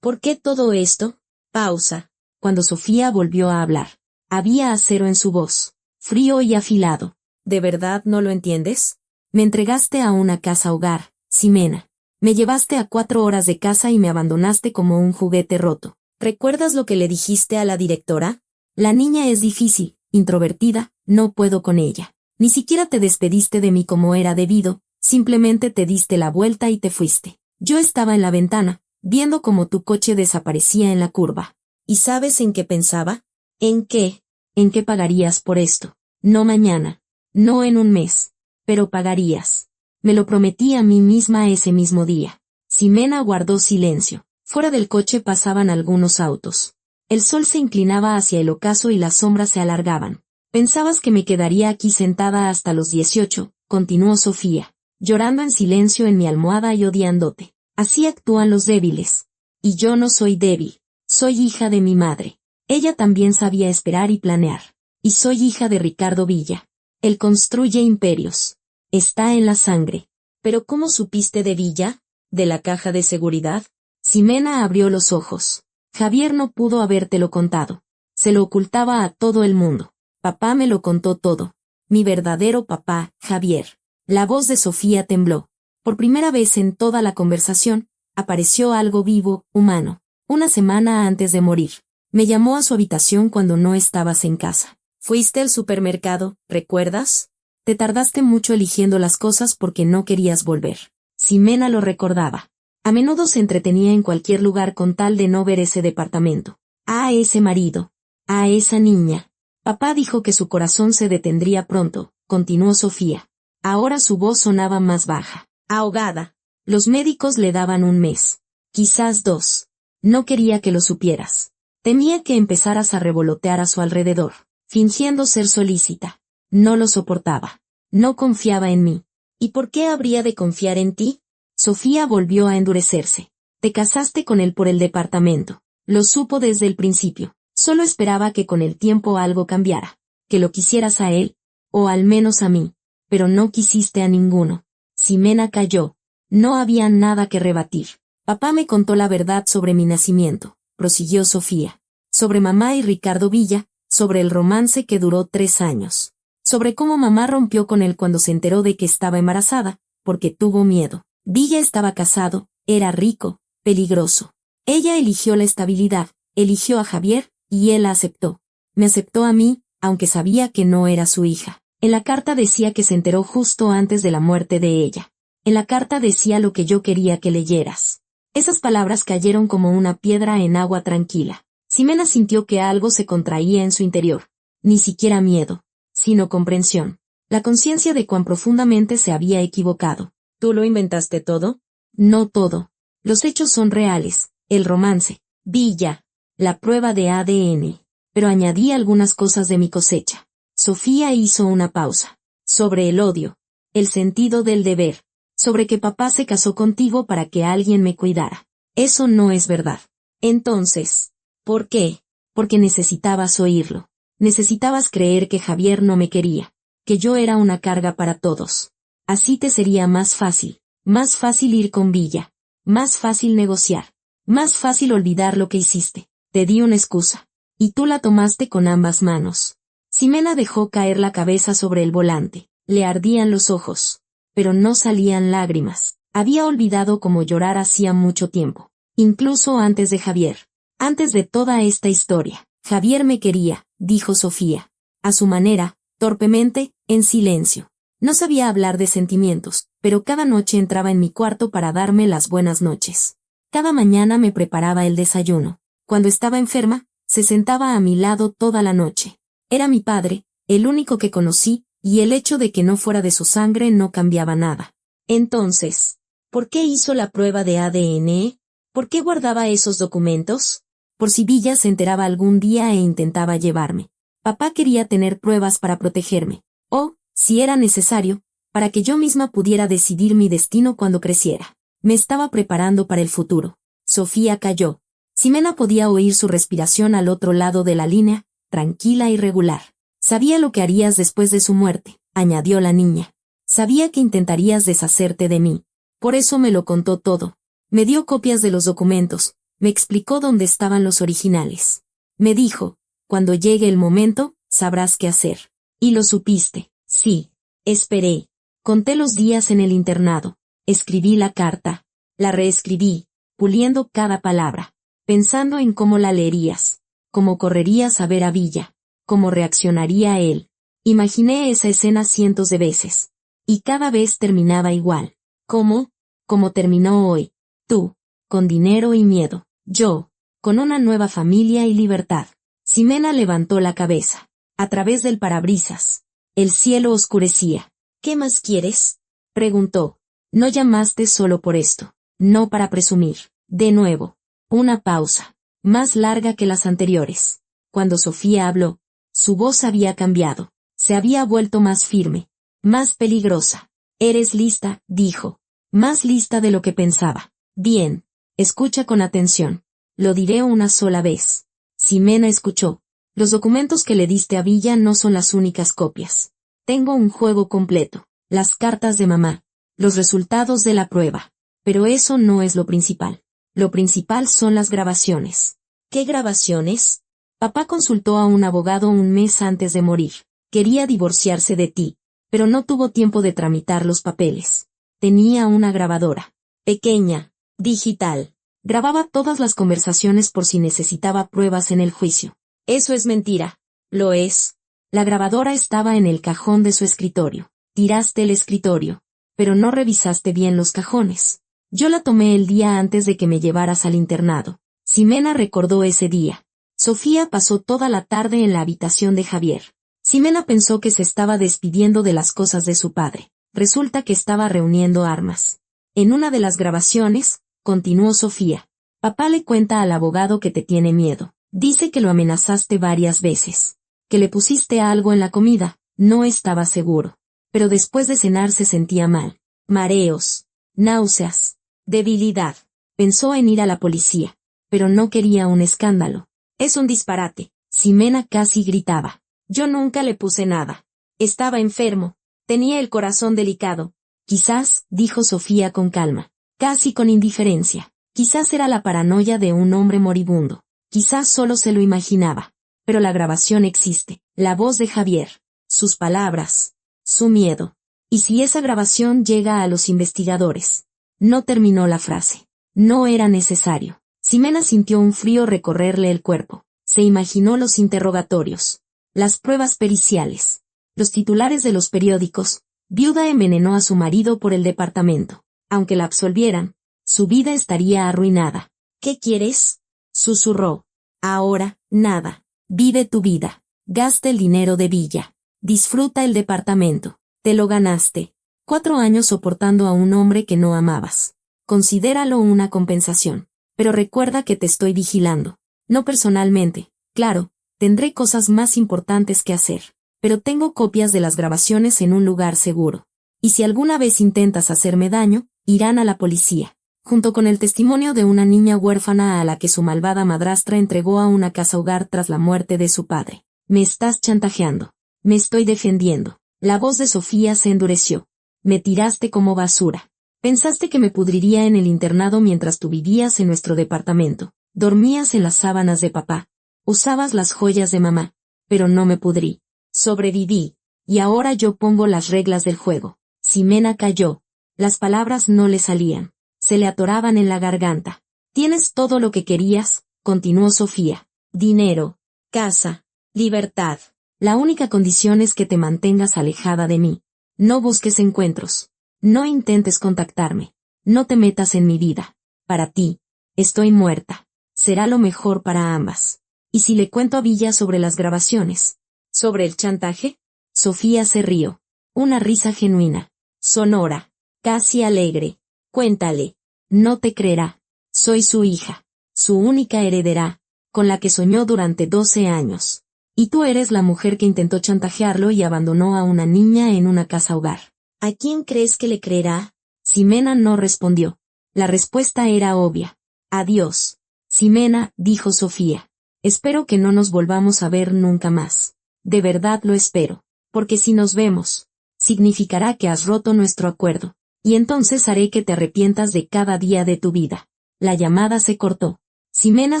Speaker 1: ¿Por qué todo esto? Pausa. Cuando Sofía volvió a hablar, había acero en su voz, frío y afilado. ¿De verdad no lo entiendes? Me entregaste a una casa hogar, Ximena. Me llevaste a 4 horas de casa y me abandonaste como un juguete roto. ¿Recuerdas lo que le dijiste a la directora? La niña es difícil, introvertida, no puedo con ella. Ni siquiera te despediste de mí como era debido, simplemente te diste la vuelta y te fuiste. Yo estaba en la ventana, viendo cómo tu coche desaparecía en la curva. ¿Y sabes en qué pensaba? ¿En qué? ¿En qué pagarías por esto? No mañana, no en un mes, pero pagarías. Me lo prometí a mí misma ese mismo día. Ximena guardó silencio. Fuera del coche pasaban algunos autos. El sol se inclinaba hacia el ocaso y las sombras se alargaban. Pensabas que me quedaría aquí sentada hasta los 18, continuó Sofía, llorando en silencio en mi almohada y odiándote. Así actúan los débiles. Y yo no soy débil. Soy hija de mi madre. Ella también sabía esperar y planear. Y soy hija de Ricardo Villa. Él construye imperios. Está en la sangre. ¿Pero cómo supiste de Villa? ¿De la caja de seguridad? Ximena abrió los ojos. Javier no pudo habértelo contado. Se lo ocultaba a todo el mundo. Papá me lo contó todo. Mi verdadero papá, Javier. La voz de Sofía tembló. Por primera vez en toda la conversación, apareció algo vivo, humano. Una semana antes de morir. Me llamó a su habitación cuando no estabas en casa. Fuiste al supermercado, ¿recuerdas? Te tardaste mucho eligiendo las cosas porque no querías volver. Ximena lo recordaba. A menudo se entretenía en cualquier lugar con tal de no ver ese departamento. A ese marido. A esa niña. Papá dijo que su corazón se detendría pronto, continuó Sofía. Ahora su voz sonaba más baja. Ahogada. Los médicos le daban 1 mes. Quizás 2. No quería que lo supieras. Temía que empezaras a revolotear a su alrededor, fingiendo ser solícita. No lo soportaba. No confiaba en mí. ¿Y por qué habría de confiar en ti? Sofía volvió a endurecerse. Te casaste con él por el departamento. Lo supo desde el principio. Solo esperaba que con el tiempo algo cambiara. Que lo quisieras a él, o al menos a mí. Pero no quisiste a ninguno. Ximena calló. No había nada que rebatir. Papá me contó la verdad sobre mi nacimiento, prosiguió Sofía. Sobre mamá y Ricardo Villa, sobre el romance que duró 3 años. Sobre cómo mamá rompió con él cuando se enteró de que estaba embarazada, porque tuvo miedo. Villa estaba casado, era rico, peligroso. Ella eligió la estabilidad, eligió a Javier, y él la aceptó. Me aceptó a mí, aunque sabía que no era su hija. En la carta decía que se enteró justo antes de la muerte de ella. En la carta decía lo que yo quería que leyeras. Esas palabras cayeron como una piedra en agua tranquila. Ximena sintió que algo se contraía en su interior. Ni siquiera miedo, sino comprensión. La conciencia de cuán profundamente se había equivocado. ¿Tú lo inventaste todo? No todo. Los hechos son reales. El romance, Villa, la prueba de ADN. Pero añadí algunas cosas de mi cosecha. Sofía hizo una pausa. Sobre el odio. El sentido del deber. Sobre que papá se casó contigo para que alguien me cuidara. Eso no es verdad. Entonces, ¿por qué? Porque necesitabas oírlo. Necesitabas creer que Javier no me quería. Que yo era una carga para todos. Así te sería más fácil. Más fácil ir con Villa. Más fácil negociar. Más fácil olvidar lo que hiciste. Te di una excusa. Y tú la tomaste con ambas manos. Ximena dejó caer la cabeza sobre el volante. Le ardían los ojos. Pero no salían lágrimas. Había olvidado cómo llorar hacía mucho tiempo. Incluso antes de Javier. Antes de toda esta historia. Javier me quería, dijo Sofía. A su manera, torpemente, en silencio. No sabía hablar de sentimientos, pero cada noche entraba en mi cuarto para darme las buenas noches. Cada mañana me preparaba el desayuno. Cuando estaba enferma, se sentaba a mi lado toda la noche. Era mi padre, el único que conocí, y el hecho de que no fuera de su sangre no cambiaba nada. Entonces, ¿por qué hizo la prueba de ADN? ¿Por qué guardaba esos documentos? Por si Villa se enteraba algún día e intentaba llevarme. Papá quería tener pruebas para protegerme. O, si era necesario, para que yo misma pudiera decidir mi destino cuando creciera. Me estaba preparando para el futuro. Sofía calló. Ximena podía oír su respiración al otro lado de la línea, tranquila y regular. Sabía lo que harías después de su muerte, añadió la niña. Sabía que intentarías deshacerte de mí. Por eso me lo contó todo. Me dio copias de los documentos, me explicó dónde estaban los originales. Me dijo, cuando llegue el momento, sabrás qué hacer. Y lo supiste. Sí. Esperé. Conté los días en el internado. Escribí la carta. La reescribí, puliendo cada palabra, pensando en cómo la leerías, cómo correrías a ver a Villa, cómo reaccionaría él. Imaginé esa escena cientos de veces. Y cada vez terminaba igual. ¿Cómo? Como terminó hoy. Tú, con dinero y miedo. Yo, con una nueva familia y libertad. Ximena levantó la cabeza. A través del parabrisas. El cielo oscurecía. ¿Qué más quieres? Preguntó. No llamaste solo por esto. No para presumir. De nuevo. Una pausa. Más larga que las anteriores. Cuando Sofía habló, su voz había cambiado. Se había vuelto más firme. Más peligrosa. Eres lista, dijo. Más lista de lo que pensaba. Bien. Escucha con atención. Lo diré una sola vez. Ximena escuchó. Los documentos que le diste a Villa no son las únicas copias. Tengo un juego completo. Las cartas de mamá. Los resultados de la prueba. Pero eso no es lo principal. Lo principal son las grabaciones. ¿Qué grabaciones? Papá consultó a un abogado un mes antes de morir. Quería divorciarse de ti, pero no tuvo tiempo de tramitar los papeles. Tenía una grabadora. Pequeña. Digital. Grababa todas las conversaciones por si necesitaba pruebas en el juicio. Eso es mentira. Lo es. La grabadora estaba en el cajón de su escritorio. Tiraste el escritorio. Pero no revisaste bien los cajones. Yo la tomé el día antes de que me llevaras al internado. Ximena recordó ese día. Sofía pasó toda la tarde en la habitación de Javier. Ximena pensó que se estaba despidiendo de las cosas de su padre. Resulta que estaba reuniendo armas. En una de las grabaciones, continuó Sofía. Papá le cuenta al abogado que te tiene miedo. Dice que lo amenazaste varias veces. Que le pusiste algo en la comida. No estaba seguro. Pero después de cenar se sentía mal. Mareos. Náuseas. Debilidad. Pensó en ir a la policía. Pero no quería un escándalo. Es un disparate. Ximena casi gritaba. Yo nunca le puse nada. Estaba enfermo. Tenía el corazón delicado. Quizás, dijo Sofía con calma. Casi con indiferencia. Quizás era la paranoia de un hombre moribundo. Quizás solo se lo imaginaba. Pero la grabación existe. La voz de Javier. Sus palabras. Su miedo. ¿Y si esa grabación llega a los investigadores? No terminó la frase. No era necesario. Ximena sintió un frío recorrerle el cuerpo. Se imaginó los interrogatorios. Las pruebas periciales. Los titulares de los periódicos. Viuda envenenó a su marido por el departamento. Aunque la absolvieran, su vida estaría arruinada. ¿Qué quieres? Susurró. Ahora, nada. Vive tu vida. Gasta el dinero de Villa. Disfruta el departamento. Te lo ganaste. 4 años soportando a un hombre que no amabas. Considéralo una compensación. Pero recuerda que te estoy vigilando. No personalmente. Claro, tendré cosas más importantes que hacer. Pero tengo copias de las grabaciones en un lugar seguro. Y si alguna vez intentas hacerme daño, irán a la policía. Junto con el testimonio de una niña huérfana a la que su malvada madrastra entregó a una casa hogar tras la muerte de su padre. Me estás chantajeando. Me estoy defendiendo. La voz de Sofía se endureció. Me tiraste como basura. Pensaste que me pudriría en el internado mientras tú vivías en nuestro departamento. Dormías en las sábanas de papá. Usabas las joyas de mamá. Pero no me pudrí. Sobreviví. Y ahora yo pongo las reglas del juego. Ximena cayó. Las palabras no le salían. Se le atoraban en la garganta. Tienes todo lo que querías, continuó Sofía. Dinero. Casa. Libertad. La única condición es que te mantengas alejada de mí. No busques encuentros. No intentes contactarme. No te metas en mi vida. Para ti. Estoy muerta. Será lo mejor para ambas. ¿Y si le cuento a Villa sobre las grabaciones? ¿Sobre el chantaje? Sofía se rió. Una risa genuina. Sonora. Casi alegre. Cuéntale. No te creerá. Soy su hija. Su única heredera. Con la que soñó durante 12 años. Y tú eres la mujer que intentó chantajearlo y abandonó a una niña en una casa hogar. ¿A quién crees que le creerá? Ximena no respondió. La respuesta era obvia. Adiós. Ximena, dijo Sofía. Espero que no nos volvamos a ver nunca más. De verdad lo espero. Porque si nos vemos, significará que has roto nuestro acuerdo, y entonces haré que te arrepientas de cada día de tu vida. La llamada se cortó. Ximena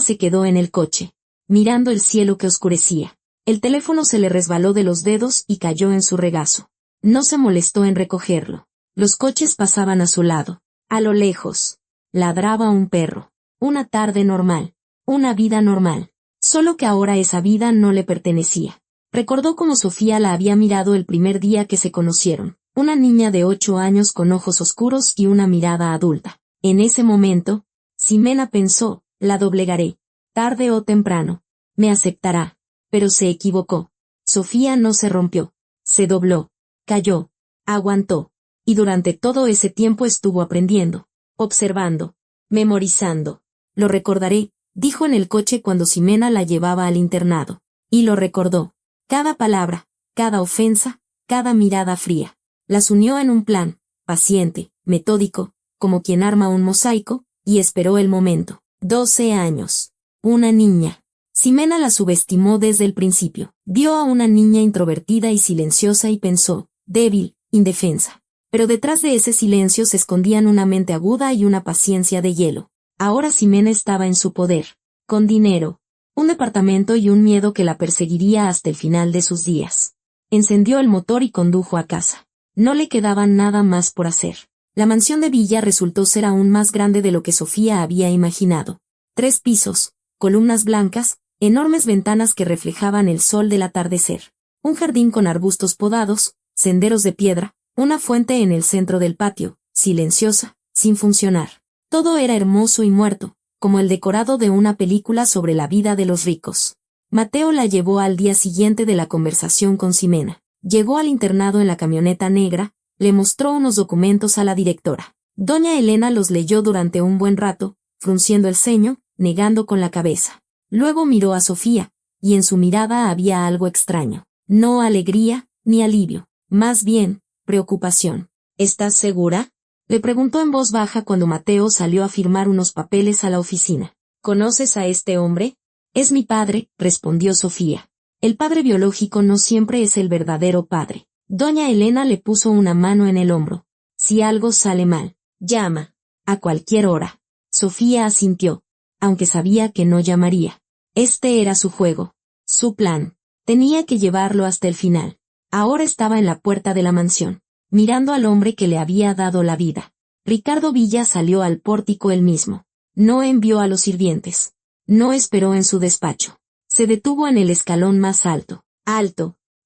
Speaker 1: se quedó en el coche, mirando el cielo que oscurecía. El teléfono se le resbaló de los dedos y cayó en su regazo. No se molestó en recogerlo. Los coches pasaban a su lado. A lo lejos, ladraba un perro. Una tarde normal. Una vida normal. Solo que ahora esa vida no le pertenecía. Recordó cómo Sofía la había mirado el primer día que se conocieron. Una niña de 8 años con ojos oscuros y una mirada adulta. En ese momento, Ximena pensó, la doblegaré. Tarde o temprano. Me aceptará. Pero se equivocó. Sofía no se rompió. Se dobló. Cayó. Aguantó. Y durante todo ese tiempo estuvo aprendiendo. Observando. Memorizando. Lo recordaré, dijo en el coche cuando Ximena la llevaba al internado. Y lo recordó. Cada palabra, cada ofensa, cada mirada fría. Las unió en un plan, paciente, metódico, como quien arma un mosaico, y esperó el momento. 12 años. Una niña. Ximena la subestimó desde el principio. Vio a una niña introvertida y silenciosa y pensó, débil, indefensa. Pero detrás de ese silencio se escondían una mente aguda y una paciencia de hielo. Ahora Ximena estaba en su poder. Con dinero, un departamento y un miedo que la perseguiría hasta el final de sus días. Encendió el motor y condujo a casa. No le quedaba nada más por hacer. La mansión de Villa resultó ser aún más grande de lo que Sofía había imaginado. 3 pisos, columnas blancas, enormes ventanas que reflejaban el sol del atardecer. Un jardín con arbustos podados, senderos de piedra, una fuente en el centro del patio, silenciosa, sin funcionar. Todo era hermoso y muerto, como el decorado de una película sobre la vida de los ricos. Mateo la llevó al día siguiente de la conversación con Ximena. Llegó al internado en la camioneta negra, le mostró unos documentos a la directora. Doña Elena los leyó durante un buen rato, frunciendo el ceño, negando con la cabeza. Luego miró a Sofía, y en su mirada había algo extraño. No alegría, ni alivio, más bien, preocupación. ¿Estás segura?, le preguntó en voz baja cuando Mateo salió a firmar unos papeles a la oficina. ¿Conoces a este hombre? Es mi padre, respondió Sofía. El padre biológico no siempre es el verdadero padre. Doña Elena le puso una mano en el hombro. Si algo sale mal, llama. A cualquier hora. Sofía asintió, aunque sabía que no llamaría. Este era su juego. Su plan. Tenía que llevarlo hasta el final. Ahora estaba en la puerta de la mansión, mirando al hombre que le había dado la vida. Ricardo Villa salió al pórtico él mismo. No envió a los sirvientes. No esperó en su despacho. Se detuvo en el escalón más alto,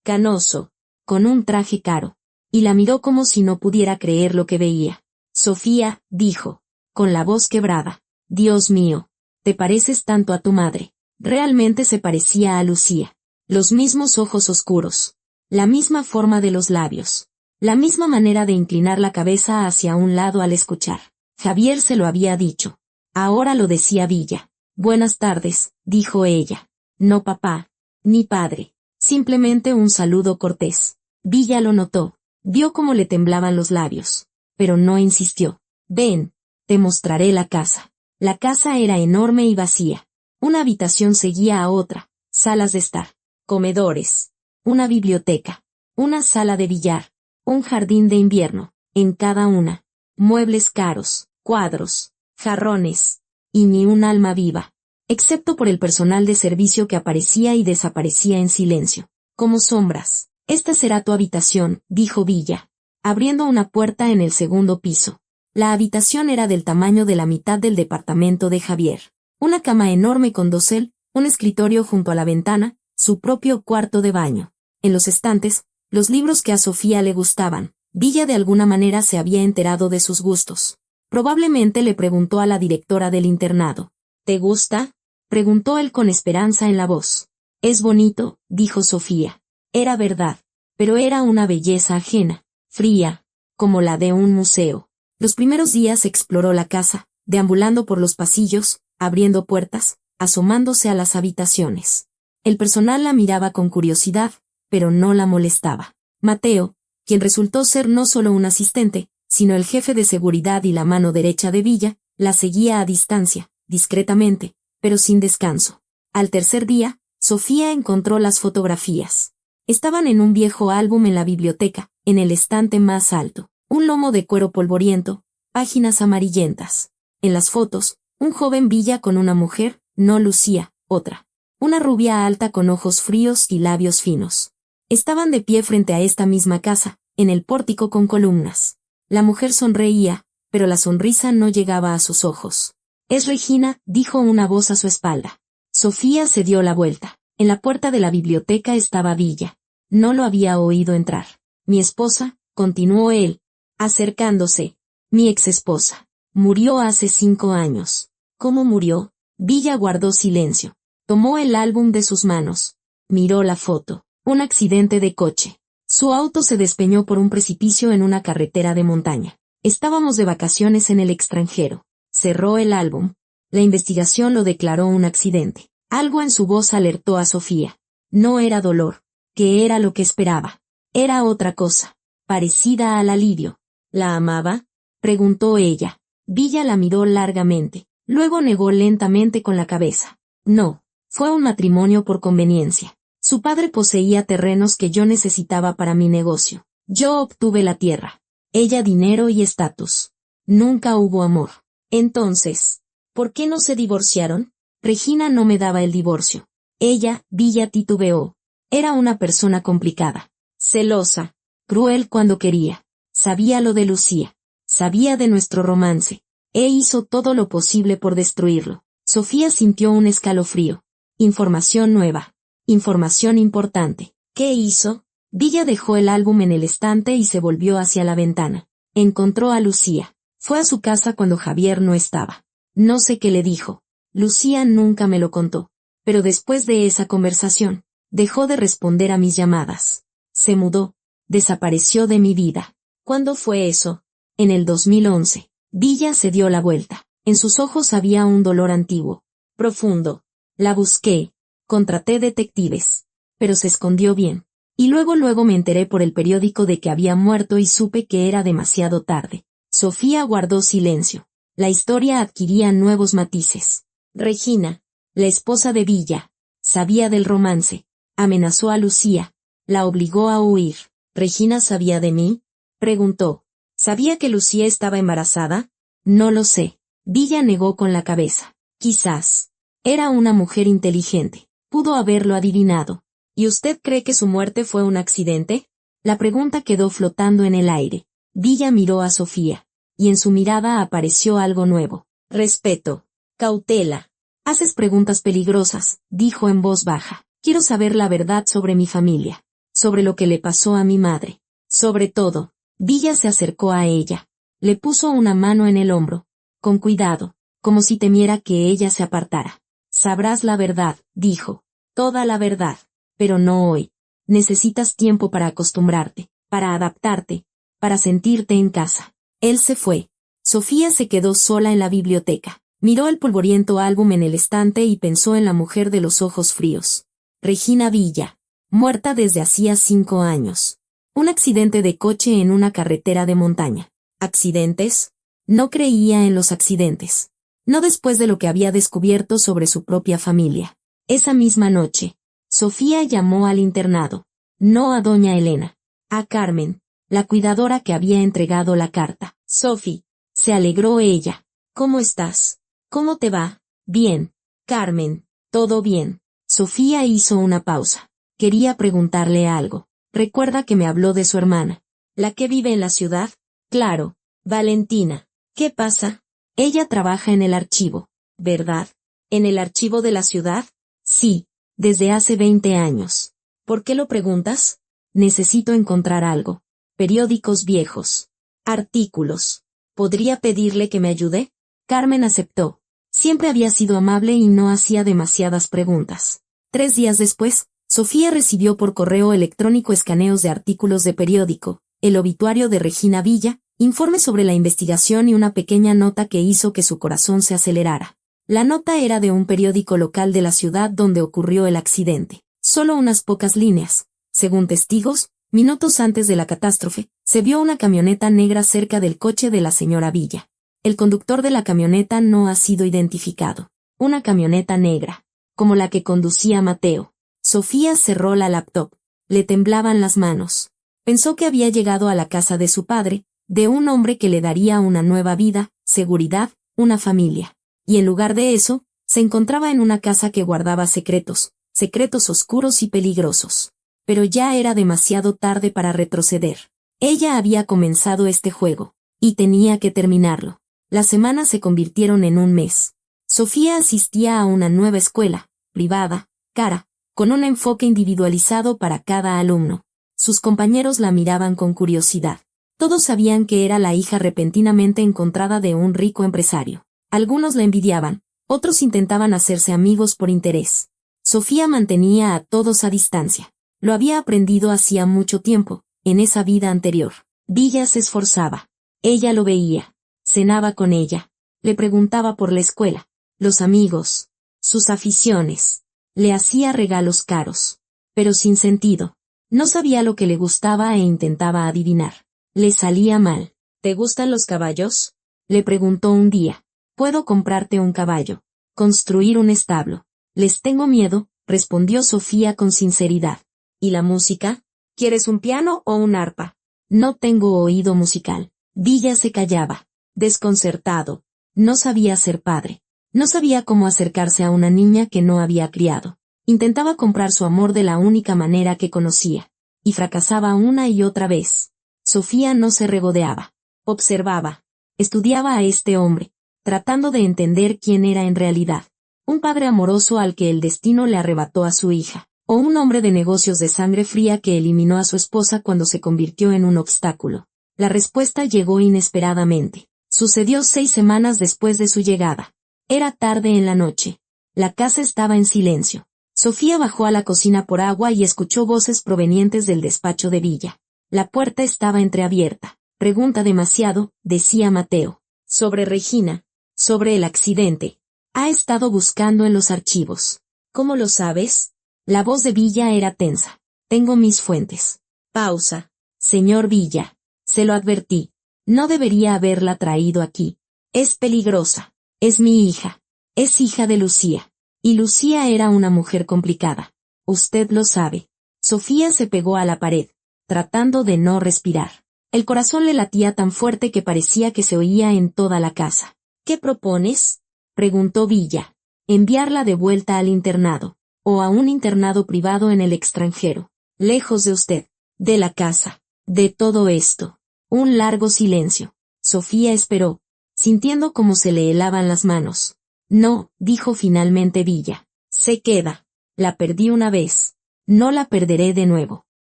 Speaker 1: canoso, con un traje caro, y la miró como si no pudiera creer lo que veía. Sofía, dijo, con la voz quebrada, Dios mío, te pareces tanto a tu madre. Realmente se parecía a Lucía. Los mismos ojos oscuros, la misma forma de los labios, la misma manera de inclinar la cabeza hacia un lado al escuchar. Javier se lo había dicho. Ahora lo decía Villa. Buenas tardes, dijo ella. No papá, ni padre, simplemente un saludo cortés. Villa lo notó, vio cómo le temblaban los labios, pero no insistió. Ven, te mostraré la casa. La casa era enorme y vacía. Una habitación seguía a otra, salas de estar, comedores, una biblioteca, una sala de billar, un jardín de invierno, en cada una, muebles caros, cuadros, jarrones, y ni un alma viva, excepto por el personal de servicio que aparecía y desaparecía en silencio, como sombras. Esta será tu habitación, dijo Villa, abriendo una puerta en el segundo piso. La habitación era del tamaño de la mitad del departamento de Javier. Una cama enorme con dosel, un escritorio junto a la ventana, su propio cuarto de baño. En los estantes, los libros que a Sofía le gustaban. Villa de alguna manera se había enterado de sus gustos. Probablemente le preguntó a la directora del internado. ¿Te gusta?, preguntó él con esperanza en la voz. Es bonito, dijo Sofía. Era verdad, pero era una belleza ajena, fría, como la de un museo. Los primeros días exploró la casa, deambulando por los pasillos, abriendo puertas, asomándose a las habitaciones. El personal la miraba con curiosidad, pero no la molestaba. Mateo, quien resultó ser no solo un asistente, sino el jefe de seguridad y la mano derecha de Villa, la seguía a distancia, discretamente, pero sin descanso. Al tercer día, Sofía encontró las fotografías. Estaban en un viejo álbum en la biblioteca, en el estante más alto, un lomo de cuero polvoriento, páginas amarillentas. En las fotos, un joven Villa con una mujer, no Lucía, otra. Una rubia alta con ojos fríos y labios finos. Estaban de pie frente a esta misma casa, en el pórtico con columnas. La mujer sonreía, pero la sonrisa no llegaba a sus ojos. «Es Regina», dijo una voz a su espalda. Sofía se dio la vuelta. En la puerta de la biblioteca estaba Villa. No lo había oído entrar. «Mi esposa», continuó él, acercándose. «Mi exesposa. Murió hace 5 años». «¿Cómo murió?». Villa guardó silencio. Tomó el álbum de sus manos. Miró la foto. Un accidente de coche. Su auto se despeñó por un precipicio en una carretera de montaña. Estábamos de vacaciones en el extranjero. Cerró el álbum. La investigación lo declaró un accidente. Algo en su voz alertó a Sofía. No era dolor. ¿Qué era lo que esperaba? Era otra cosa. Parecida al alivio. ¿La amaba?, preguntó ella. Villa la miró largamente. Luego negó lentamente con la cabeza. No. Fue un matrimonio por conveniencia. Su padre poseía terrenos que yo necesitaba para mi negocio. Yo obtuve la tierra. Ella dinero y estatus. Nunca hubo amor. Entonces, ¿por qué no se divorciaron? Regina no me daba el divorcio. Ella, Villa titubeó. Era una persona complicada. Celosa. Cruel cuando quería. Sabía lo de Lucía. Sabía de nuestro romance. Hizo todo lo posible por destruirlo. Sofía sintió un escalofrío. Información nueva. Información importante. ¿Qué hizo? Villa dejó el álbum en el estante y se volvió hacia la ventana. Encontró a Lucía. Fue a su casa cuando Javier no estaba. No sé qué le dijo. Lucía nunca me lo contó. Pero después de esa conversación, dejó de responder a mis llamadas. Se mudó. Desapareció de mi vida. ¿Cuándo fue eso? En el 2011. Villa se dio la vuelta. En sus ojos había un dolor antiguo. Profundo. La busqué. Contraté detectives. Pero se escondió bien. Y luego me enteré por el periódico de que había muerto y supe que era demasiado tarde. Sofía guardó silencio. La historia adquiría nuevos matices. Regina, la esposa de Villa, sabía del romance. Amenazó a Lucía. La obligó a huir. ¿Regina sabía de mí?, preguntó. ¿Sabía que Lucía estaba embarazada? No lo sé. Villa negó con la cabeza. Quizás. Era una mujer inteligente. Pudo haberlo adivinado. ¿Y usted cree que su muerte fue un accidente? La pregunta quedó flotando en el aire. Villa miró a Sofía. Y en su mirada apareció algo nuevo. Respeto. Cautela. Haces preguntas peligrosas, dijo en voz baja. Quiero saber la verdad sobre mi familia. Sobre lo que le pasó a mi madre. Sobre todo. Villa se acercó a ella. Le puso una mano en el hombro. Con cuidado. Como si temiera que ella se apartara. Sabrás la verdad, dijo. Toda la verdad. Pero no hoy. Necesitas tiempo para acostumbrarte, para adaptarte, para sentirte en casa. Él se fue. Sofía se quedó sola en la biblioteca. Miró el polvoriento álbum en el estante y pensó en la mujer de los ojos fríos. Regina Villa. Muerta desde hacía 5 años. Un accidente de coche en una carretera de montaña. ¿Accidentes? No creía en los accidentes. No después de lo que había descubierto sobre su propia familia. Esa misma noche, Sofía llamó al internado. No a doña Elena. A Carmen, la cuidadora que había entregado la carta. Sophie. Se alegró ella. ¿Cómo estás? ¿Cómo te va? Bien. Carmen. Todo bien. Sofía hizo una pausa. Quería preguntarle algo. ¿Recuerda que me habló de su hermana? ¿La que vive en la ciudad? Claro. Valentina. ¿Qué pasa? Ella trabaja en el archivo. ¿Verdad? ¿En el archivo de la ciudad? Sí. Desde hace 20 años. ¿Por qué lo preguntas? Necesito encontrar algo. Periódicos viejos. Artículos. ¿Podría pedirle que me ayude? Carmen aceptó. Siempre había sido amable y no hacía demasiadas preguntas. 3 días después, Sofía recibió por correo electrónico escaneos de artículos de periódico, el obituario de Regina Villa, informe sobre la investigación y una pequeña nota que hizo que su corazón se acelerara. La nota era de un periódico local de la ciudad donde ocurrió el accidente. Solo unas pocas líneas. Según testigos, minutos antes de la catástrofe, se vio una camioneta negra cerca del coche de la señora Villa. El conductor de la camioneta no ha sido identificado. Una camioneta negra, como la que conducía Mateo. Sofía cerró la laptop. Le temblaban las manos. Pensó que había llegado a la casa de su padre, de un hombre que le daría una nueva vida, seguridad, una familia. Y en lugar de eso, se encontraba en una casa que guardaba secretos, secretos oscuros y peligrosos. Pero ya era demasiado tarde para retroceder. Ella había comenzado este juego, y tenía que terminarlo. Las semanas se convirtieron en un mes. Sofía asistía a una nueva escuela, privada, cara, con un enfoque individualizado para cada alumno. Sus compañeros la miraban con curiosidad. Todos sabían que era la hija repentinamente encontrada de un rico empresario. Algunos la envidiaban, otros intentaban hacerse amigos por interés. Sofía mantenía a todos a distancia. Lo había aprendido hacía mucho tiempo, en esa vida anterior. Villa se esforzaba. Ella lo veía. Cenaba con ella. Le preguntaba por la escuela, los amigos, sus aficiones. Le hacía regalos caros, pero sin sentido. No sabía lo que le gustaba e intentaba adivinar. Le salía mal. ¿Te gustan los caballos? Le preguntó un día. Puedo comprarte un caballo. Construir un establo. Les tengo miedo, respondió Sofía con sinceridad. ¿Y la música? ¿Quieres un piano o un arpa? No tengo oído musical. Villa se callaba, desconcertado. No sabía ser padre. No sabía cómo acercarse a una niña que no había criado. Intentaba comprar su amor de la única manera que conocía. Y fracasaba una y otra vez. Sofía no se regodeaba. Observaba. Estudiaba a este hombre, tratando de entender quién era en realidad. Un padre amoroso al que el destino le arrebató a su hija. O un hombre de negocios de sangre fría que eliminó a su esposa cuando se convirtió en un obstáculo. La respuesta llegó inesperadamente. Sucedió 6 semanas después de su llegada. Era tarde en la noche. La casa estaba en silencio. Sofía bajó a la cocina por agua y escuchó voces provenientes del despacho de Villa. La puerta estaba entreabierta. Pregunta demasiado, decía Mateo. Sobre Regina. Sobre el accidente. Ha estado buscando en los archivos. ¿Cómo lo sabes? La voz de Villa era tensa. Tengo mis fuentes. Pausa. Señor Villa. Se lo advertí. No debería haberla traído aquí. Es peligrosa. Es mi hija. Es hija de Lucía. Y Lucía era una mujer complicada. Usted lo sabe. Sofía se pegó a la pared, tratando de no respirar. El corazón le latía tan fuerte que parecía que se oía en toda la casa. ¿Qué propones? Preguntó Villa. Enviarla de vuelta al internado, o a un internado privado en el extranjero, lejos de usted, de la casa, de todo esto. Un largo silencio. Sofía esperó, sintiendo cómo se le helaban las manos. No, dijo finalmente Villa. Se queda. La perdí una vez. No la perderé de nuevo.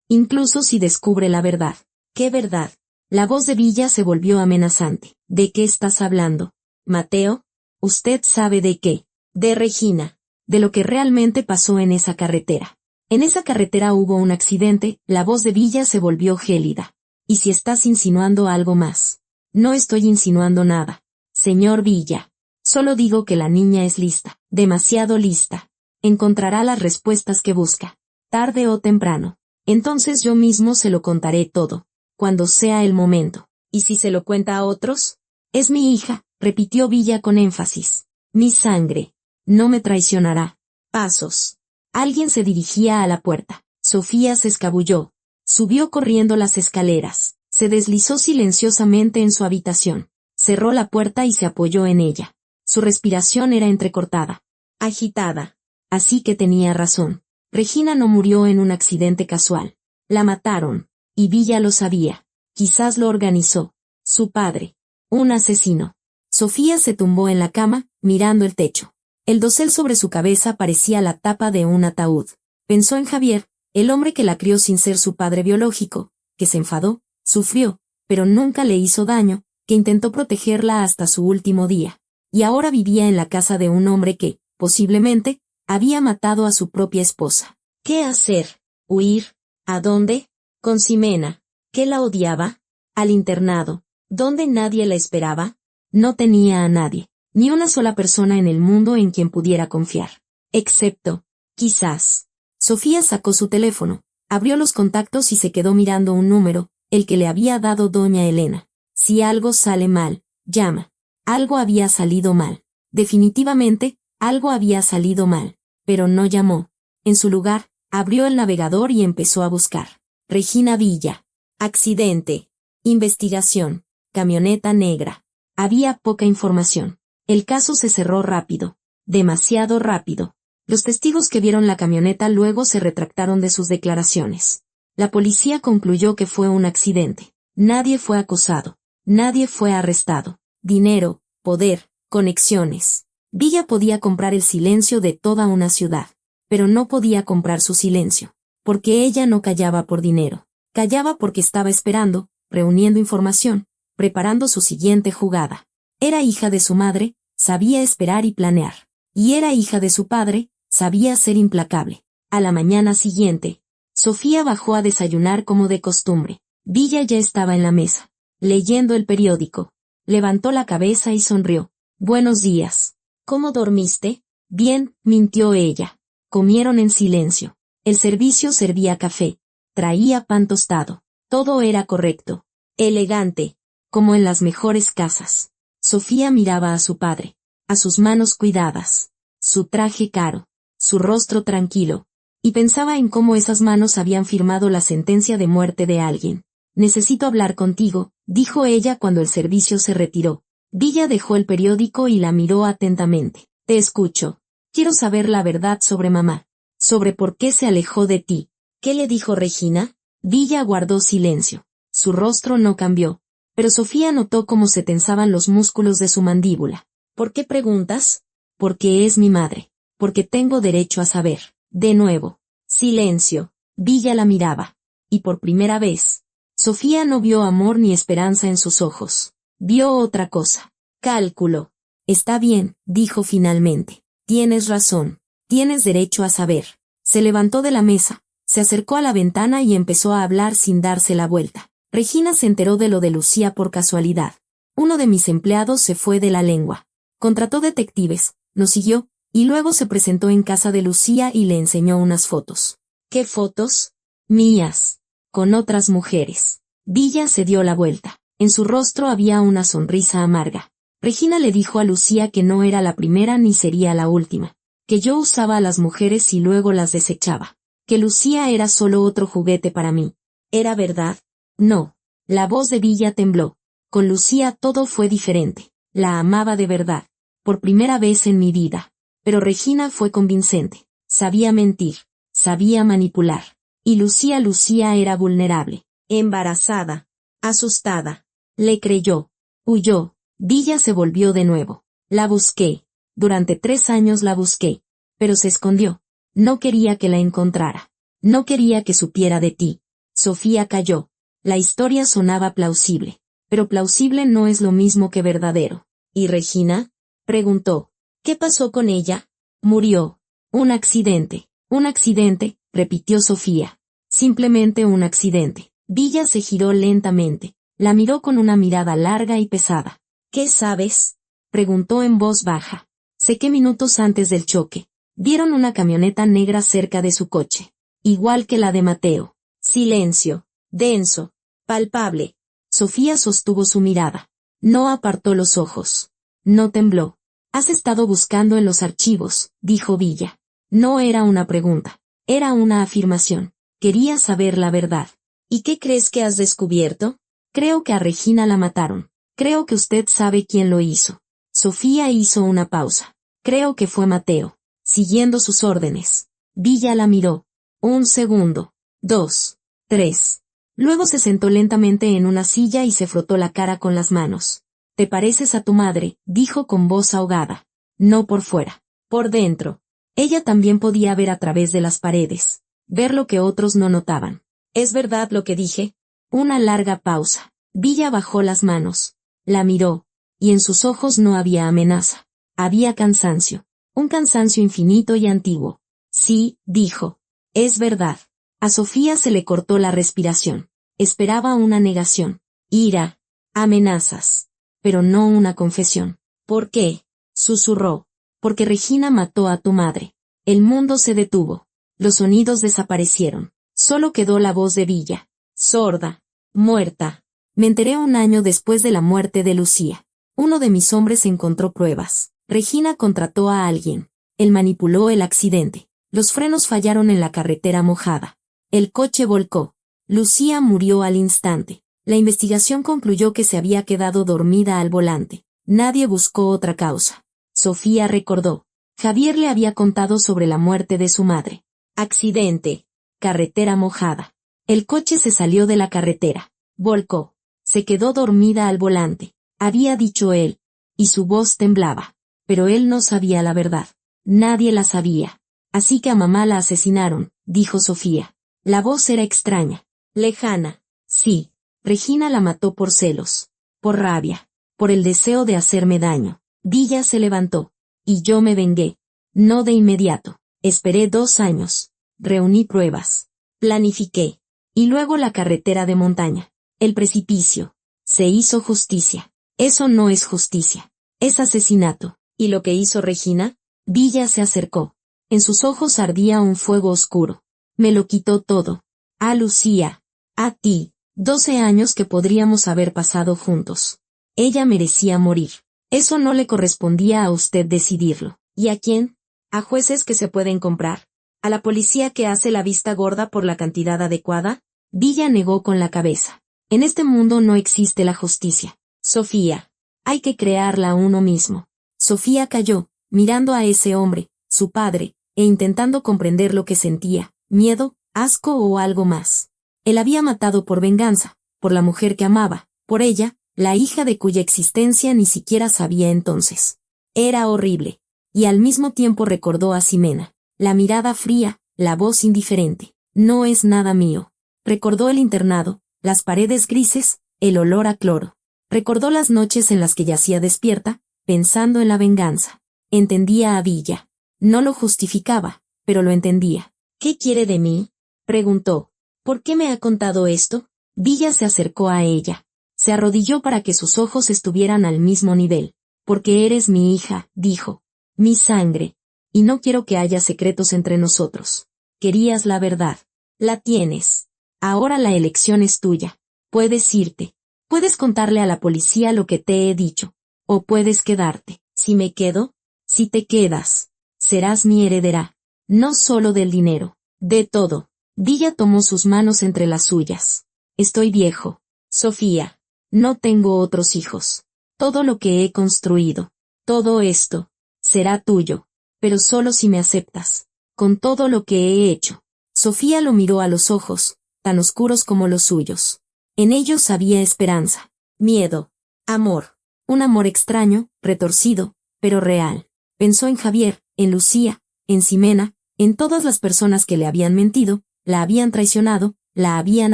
Speaker 1: Incluso si descubre la verdad. ¿Qué verdad? La voz de Villa se volvió amenazante. ¿De qué estás hablando? Mateo, usted sabe de qué. De Regina. De lo que realmente pasó en esa carretera. En esa carretera hubo un accidente, la voz de Villa se volvió gélida. ¿Y si estás insinuando algo más? No estoy insinuando nada. Señor Villa. Solo digo que la niña es lista, demasiado lista. Encontrará las respuestas que busca, tarde o temprano. Entonces yo mismo se lo contaré todo, cuando sea el momento. ¿Y si se lo cuenta a otros? Es mi hija, repitió Villa con énfasis. Mi sangre. No me traicionará. Pasos. Alguien se dirigía a la puerta. Sofía se escabulló. Subió corriendo las escaleras. Se deslizó silenciosamente en su habitación. Cerró la puerta y se apoyó en ella. Su respiración era entrecortada, agitada. Así que tenía razón. Regina no murió en un accidente casual. La mataron. Y Villa lo sabía. Quizás lo organizó. Su padre. Un asesino. Sofía se tumbó en la cama, mirando el techo. El dosel sobre su cabeza parecía la tapa de un ataúd. Pensó en Javier, el hombre que la crió sin ser su padre biológico, que se enfadó, sufrió, pero nunca le hizo daño, que intentó protegerla hasta su último día. Y ahora vivía en la casa de un hombre que, posiblemente, había matado a su propia esposa. ¿Qué hacer? ¿Huir? ¿A dónde? Con Ximena. ¿Qué la odiaba? Al internado. ¿Dónde nadie la esperaba? No tenía a nadie, ni una sola persona en el mundo en quien pudiera confiar. Excepto, quizás. Sofía sacó su teléfono, abrió los contactos y se quedó mirando un número, el que le había dado doña Elena. Si algo sale mal, llama. Algo había salido mal. Definitivamente, algo había salido mal. Pero no llamó. En su lugar, abrió el navegador y empezó a buscar. Regina Villa. Accidente. Investigación. Camioneta negra. Había poca información. El caso se cerró rápido. Demasiado rápido. Los testigos que vieron la camioneta luego se retractaron de sus declaraciones. La policía concluyó que fue un accidente. Nadie fue acosado. Nadie fue arrestado. Dinero, poder, conexiones. Villa podía comprar el silencio de toda una ciudad. Pero no podía comprar su silencio. Porque ella no callaba por dinero. Callaba porque estaba esperando, reuniendo información, preparando su siguiente jugada. Era hija de su madre, sabía esperar y planear. Y era hija de su padre, sabía ser implacable. A la mañana siguiente, Sofía bajó a desayunar como de costumbre. Villa ya estaba en la mesa, leyendo el periódico. Levantó la cabeza y sonrió. Buenos días. ¿Cómo dormiste? Bien, mintió ella. Comieron en silencio. El servicio servía café. Traía pan tostado. Todo era correcto. Elegante. Como en las mejores casas. Sofía miraba a su padre. A sus manos cuidadas. Su traje caro. Su rostro tranquilo. Y pensaba en cómo esas manos habían firmado la sentencia de muerte de alguien. Necesito hablar contigo, dijo ella cuando el servicio se retiró. Villa dejó el periódico y la miró atentamente. Te escucho. Quiero saber la verdad sobre mamá. Sobre por qué se alejó de ti. ¿Qué le dijo Regina? Villa guardó silencio. Su rostro no cambió. Pero Sofía notó cómo se tensaban los músculos de su mandíbula. ¿Por qué preguntas? Porque es mi madre. Porque tengo derecho a saber. De nuevo. Silencio. Villa la miraba. Y por primera vez, Sofía no vio amor ni esperanza en sus ojos. Vio otra cosa. Cálculo. Está bien, dijo finalmente. Tienes razón. Tienes derecho a saber. Se levantó de la mesa, se acercó a la ventana y empezó a hablar sin darse la vuelta. Regina se enteró de lo de Lucía por casualidad. Uno de mis empleados se fue de la lengua. Contrató detectives, nos siguió, y luego se presentó en casa de Lucía y le enseñó unas fotos. ¿Qué fotos? Mías. Con otras mujeres. Villa se dio la vuelta. En su rostro había una sonrisa amarga. Regina le dijo a Lucía que no era la primera ni sería la última. Que yo usaba a las mujeres y luego las desechaba. Que Lucía era solo otro juguete para mí. ¿Era verdad? No. La voz de Villa tembló. Con Lucía todo fue diferente. La amaba de verdad. Por primera vez en mi vida. Pero Regina fue convincente. Sabía mentir. Sabía manipular. Y Lucía era vulnerable. Embarazada. Asustada. Le creyó. Huyó. Villa se volvió de nuevo. La busqué. Durante 3 años la busqué. Pero se escondió. No quería que la encontrara. No quería que supiera de ti. Sofía calló. La historia sonaba plausible. Pero plausible no es lo mismo que verdadero. ¿Y Regina? Preguntó. ¿Qué pasó con ella? Murió. Un accidente. Un accidente, repitió Sofía. Simplemente un accidente. Villa se giró lentamente. La miró con una mirada larga y pesada. ¿Qué sabes? Preguntó en voz baja. Sé que minutos antes del choque, vieron una camioneta negra cerca de su coche. Igual que la de Mateo. Silencio. Denso. Palpable. Sofía sostuvo su mirada. No apartó los ojos. No tembló. Has estado buscando en los archivos, dijo Villa. No era una pregunta. Era una afirmación. Quería saber la verdad. ¿Y qué crees que has descubierto? Creo que a Regina la mataron. Creo que usted sabe quién lo hizo. Sofía hizo una pausa. Creo que fue Mateo. Siguiendo sus órdenes. Villa la miró. 1 segundo. 2. 3. Luego se sentó lentamente en una silla y se frotó la cara con las manos. Te pareces a tu madre, dijo con voz ahogada. No por fuera. Por dentro. Ella también podía ver a través de las paredes. Ver lo que otros no notaban. ¿Es verdad lo que dije? Una larga pausa. Villa bajó las manos. La miró. Y en sus ojos no había amenaza. Había cansancio. Un cansancio infinito y antiguo. Sí, dijo. Es verdad. A Sofía se le cortó la respiración. Esperaba una negación. Ira. Amenazas. Pero no una confesión. ¿Por qué? Susurró. Porque Regina mató a tu madre. El mundo se detuvo. Los sonidos desaparecieron. Solo quedó la voz de Villa. Sorda. Muerta. Me enteré 1 año después de la muerte de Lucía. Uno de mis hombres encontró pruebas. Regina contrató a alguien. Él manipuló el accidente. Los frenos fallaron en la carretera mojada. El coche volcó. Lucía murió al instante. La investigación concluyó que se había quedado dormida al volante. Nadie buscó otra causa. Sofía recordó. Javier le había contado sobre la muerte de su madre. Accidente. Carretera mojada. El coche se salió de la carretera. Volcó. Se quedó dormida al volante. Había dicho él. Y su voz temblaba. Pero él no sabía la verdad. Nadie la sabía. Así que a mamá la asesinaron, dijo Sofía. La voz era extraña. Lejana. Sí. Regina la mató por celos. Por rabia. Por el deseo de hacerme daño. Villa se levantó. Y yo me vengué. No de inmediato. Esperé 2 años. Reuní pruebas. Planifiqué. Y luego la carretera de montaña. El precipicio. Se hizo justicia. Eso no es justicia. Es asesinato. ¿Y lo que hizo Regina? Villa se acercó. En sus ojos ardía un fuego oscuro. Me lo quitó todo. A Lucía. A ti. 12 años que podríamos haber pasado juntos. Ella merecía morir. Eso no le correspondía a usted decidirlo. ¿Y a quién? ¿A jueces que se pueden comprar? ¿A la policía que hace la vista gorda por la cantidad adecuada? Villa negó con la cabeza. En este mundo no existe la justicia. Sofía. Hay que crearla uno mismo. Sofía calló, mirando a ese hombre, su padre, e intentando comprender lo que sentía, miedo, asco o algo más. Él había matado por venganza, por la mujer que amaba, por ella, la hija de cuya existencia ni siquiera sabía entonces. Era horrible. Y al mismo tiempo recordó a Ximena. La mirada fría, la voz indiferente. No es nada mío. Recordó el internado, las paredes grises, el olor a cloro. Recordó las noches en las que yacía despierta, pensando en la venganza. Entendía a Villa. No lo justificaba, pero lo entendía. ¿Qué quiere de mí? Preguntó. ¿Por qué me ha contado esto? Villa se acercó a ella. Se arrodilló para que sus ojos estuvieran al mismo nivel. Porque eres mi hija, dijo. Mi sangre. Y no quiero que haya secretos entre nosotros. Querías la verdad. La tienes. Ahora la elección es tuya. Puedes irte. Puedes contarle a la policía lo que te he dicho. O puedes quedarte. Si me quedo, si te quedas, serás mi heredera. No solo del dinero, de todo. Villa tomó sus manos entre las suyas. Estoy viejo. Sofía. No tengo otros hijos. Todo lo que he construido, todo esto, será tuyo, pero solo si me aceptas, con todo lo que he hecho. Sofía lo miró a los ojos, tan oscuros como los suyos. En ellos había esperanza, miedo, amor, un amor extraño, retorcido, pero real. Pensó en Javier, en Lucía, en Ximena, en todas las personas que le habían mentido, la habían traicionado, la habían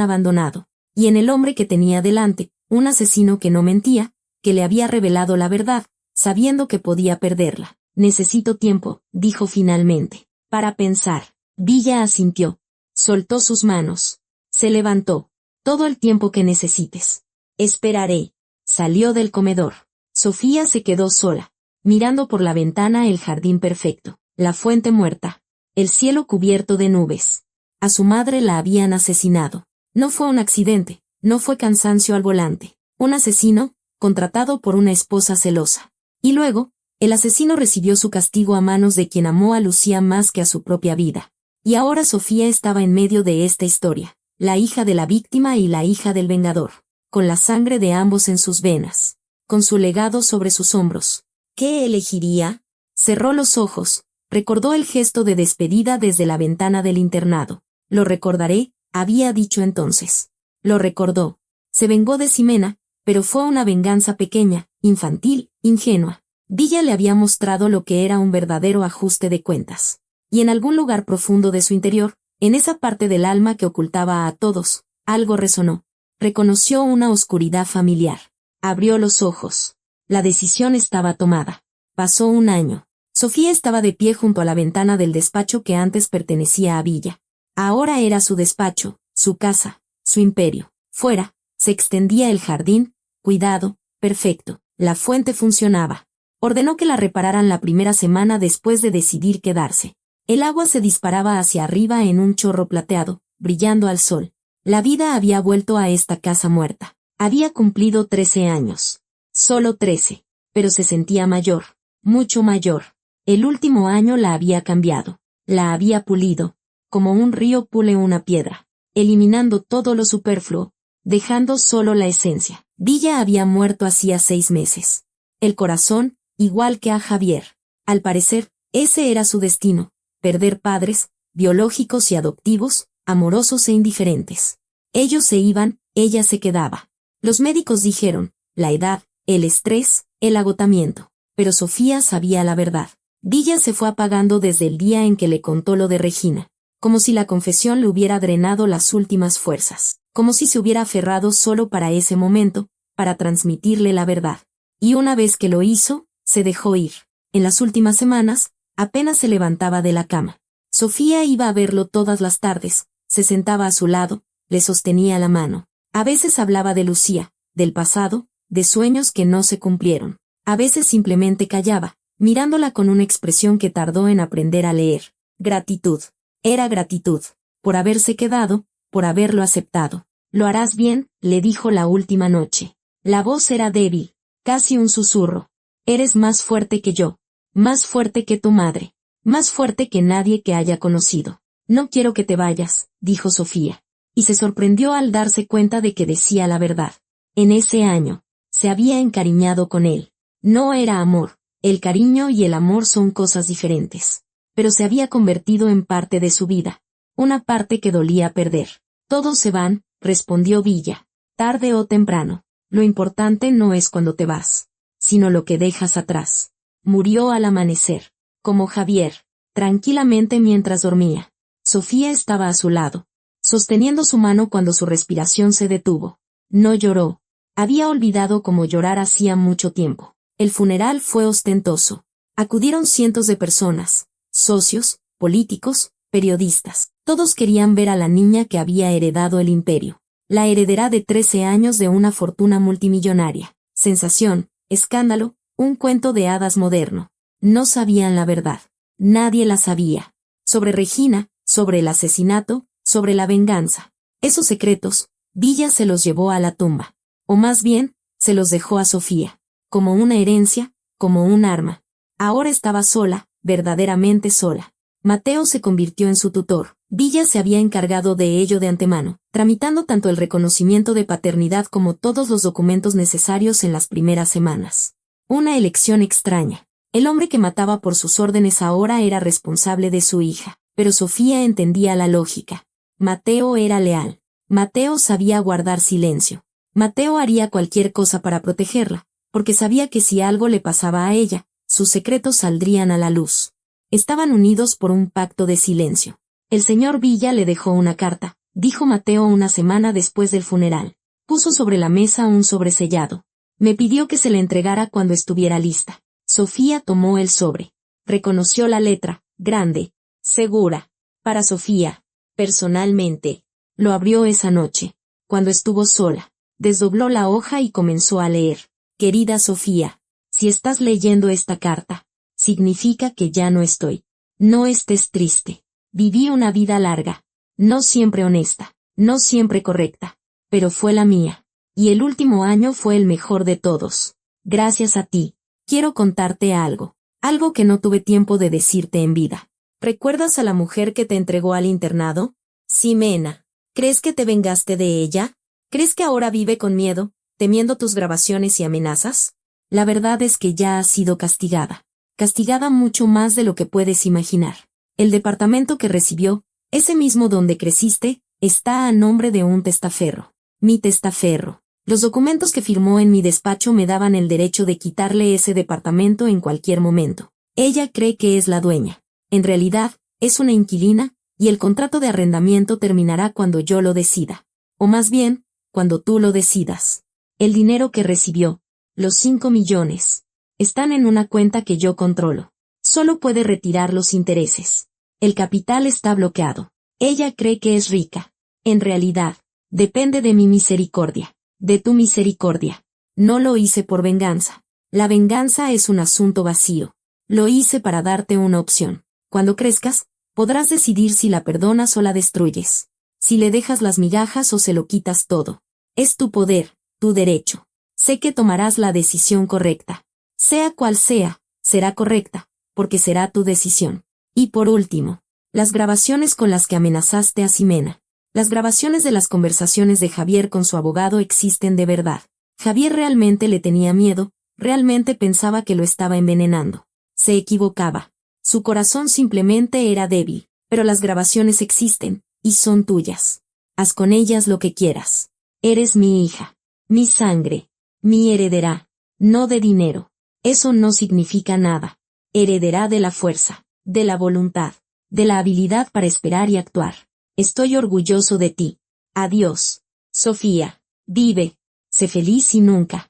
Speaker 1: abandonado, y en el hombre que tenía delante, un asesino que no mentía, que le había revelado la verdad, sabiendo que podía perderla. Necesito tiempo, dijo finalmente, para pensar. Villa asintió. Soltó sus manos. Se levantó. Todo el tiempo que necesites. Esperaré. Salió del comedor. Sofía se quedó sola, mirando por la ventana el jardín perfecto, la fuente muerta, el cielo cubierto de nubes. A su madre la habían asesinado. No fue un accidente, no fue cansancio al volante. Un asesino, contratado por una esposa celosa. Y luego, el asesino recibió su castigo a manos de quien amó a Lucía más que a su propia vida. Y ahora Sofía estaba en medio de esta historia, la hija de la víctima y la hija del vengador, con la sangre de ambos en sus venas, con su legado sobre sus hombros. ¿Qué elegiría? Cerró los ojos, recordó el gesto de despedida desde la ventana del internado. Lo recordaré, había dicho entonces. Lo recordó. Se vengó de Ximena, pero fue una venganza pequeña, infantil, ingenua. Villa le había mostrado lo que era un verdadero ajuste de cuentas. Y en algún lugar profundo de su interior, en esa parte del alma que ocultaba a todos, algo resonó. Reconoció una oscuridad familiar. Abrió los ojos. La decisión estaba tomada. Pasó un año. Sofía estaba de pie junto a la ventana del despacho que antes pertenecía a Villa. Ahora era su despacho, su casa, su imperio. Fuera, se extendía el jardín, cuidado, perfecto. La fuente funcionaba. Ordenó que la repararan la primera semana después de decidir quedarse. El agua se disparaba hacia arriba en un chorro plateado, brillando al sol. La vida había vuelto a esta casa muerta. Había cumplido 13 años. Solo 13. Pero se sentía mayor, mucho mayor. El último año la había cambiado. La había pulido, como un río pule una piedra. eliminando todo lo superfluo, dejando solo la esencia. Villa había muerto hacía 6 meses. El corazón, igual que a Javier. Al parecer, ese era su destino, perder padres, biológicos y adoptivos, amorosos e indiferentes. Ellos se iban, ella se quedaba. Los médicos dijeron, la edad, el estrés, el agotamiento. Pero Sofía sabía la verdad. Villa se fue apagando desde el día en que le contó lo de Regina, como si la confesión le hubiera drenado las últimas fuerzas, como si se hubiera aferrado solo para ese momento, para transmitirle la verdad. Y una vez que lo hizo, se dejó ir. En las últimas semanas, apenas se levantaba de la cama. Sofía iba a verlo todas las tardes, se sentaba a su lado, le sostenía la mano. A veces hablaba de Lucía, del pasado, de sueños que no se cumplieron. A veces simplemente callaba, mirándola con una expresión que tardó en aprender a leer. Gratitud. Era gratitud. Por haberse quedado, por haberlo aceptado. Lo harás bien, le dijo la última noche. La voz era débil, casi un susurro. Eres más fuerte que yo. Más fuerte que tu madre. Más fuerte que nadie que haya conocido. No quiero que te vayas, dijo Sofía. Y se sorprendió al darse cuenta de que decía la verdad. En ese año, se había encariñado con él. No era amor. El cariño y el amor son cosas diferentes. Pero se había convertido en parte de su vida. Una parte que dolía perder. Todos se van, respondió Villa. Tarde o temprano. Lo importante no es cuando te vas, sino lo que dejas atrás. Murió al amanecer. Como Javier. Tranquilamente mientras dormía. Sofía estaba a su lado, sosteniendo su mano cuando su respiración se detuvo. No lloró. Había olvidado cómo llorar hacía mucho tiempo. El funeral fue ostentoso. Acudieron cientos de personas, socios, políticos, periodistas. Todos querían ver a la niña que había heredado el imperio. La heredera de 13 años de una fortuna multimillonaria. Sensación, escándalo, un cuento de hadas moderno. No sabían la verdad. Nadie la sabía. Sobre Regina, sobre el asesinato, sobre la venganza. Esos secretos, Villa se los llevó a la tumba. O más bien, se los dejó a Sofía. Como una herencia, como un arma. Ahora estaba sola, verdaderamente sola. Mateo se convirtió en su tutor. Villa se había encargado de ello de antemano, tramitando tanto el reconocimiento de paternidad como todos los documentos necesarios en las primeras semanas. Una elección extraña. El hombre que mataba por sus órdenes ahora era responsable de su hija, pero Sofía entendía la lógica. Mateo era leal. Mateo sabía guardar silencio. Mateo haría cualquier cosa para protegerla, porque sabía que si algo le pasaba a ella, sus secretos saldrían a la luz. Estaban unidos por un pacto de silencio. El señor Villa le dejó una carta, dijo Mateo una semana después del funeral. Puso sobre la mesa un sobresellado. Me pidió que se le entregara cuando estuviera lista. Sofía tomó el sobre. Reconoció la letra, grande, segura. Para Sofía, personalmente. Lo abrió esa noche, cuando estuvo sola. Desdobló la hoja y comenzó a leer. Querida Sofía, si estás leyendo esta carta, significa que ya no estoy. No estés triste. Viví una vida larga. No siempre honesta, no siempre correcta. Pero fue la mía. Y el último año fue el mejor de todos. Gracias a ti. Quiero contarte algo. Algo que no tuve tiempo de decirte en vida. ¿Recuerdas a la mujer que te entregó al internado? Ximena. ¿Crees que te vengaste de ella? ¿Crees que ahora vive con miedo, temiendo tus grabaciones y amenazas? La verdad es que ya ha sido castigada. Castigada mucho más de lo que puedes imaginar. El departamento que recibió, ese mismo donde creciste, está a nombre de un testaferro. Mi testaferro. Los documentos que firmó en mi despacho me daban el derecho de quitarle ese departamento en cualquier momento. Ella cree que es la dueña. En realidad, es una inquilina, y el contrato de arrendamiento terminará cuando yo lo decida. O más bien, cuando tú lo decidas. El dinero que recibió, los 5 millones, están en una cuenta que yo controlo. Solo puede retirar los intereses. El capital está bloqueado. Ella cree que es rica. En realidad, depende de mi misericordia. De tu misericordia. No lo hice por venganza. La venganza es un asunto vacío. Lo hice para darte una opción. Cuando crezcas, podrás decidir si la perdonas o la destruyes. Si le dejas las migajas o se lo quitas todo. Es tu poder, tu derecho. Sé que tomarás la decisión correcta. Sea cual sea, será correcta, porque será tu decisión. Y por último, las grabaciones con las que amenazaste a Ximena. Las grabaciones de las conversaciones de Javier con su abogado existen de verdad. Javier realmente le tenía miedo, realmente pensaba que lo estaba envenenando. Se equivocaba. Su corazón simplemente era débil, pero las grabaciones existen, y son tuyas. Haz con ellas lo que quieras. Eres mi hija, mi sangre, mi heredera, no de dinero. Eso no significa nada. Heredará de la fuerza, de la voluntad, de la habilidad para esperar y actuar. Estoy orgulloso de ti. Adiós. Sofía, vive, sé feliz y nunca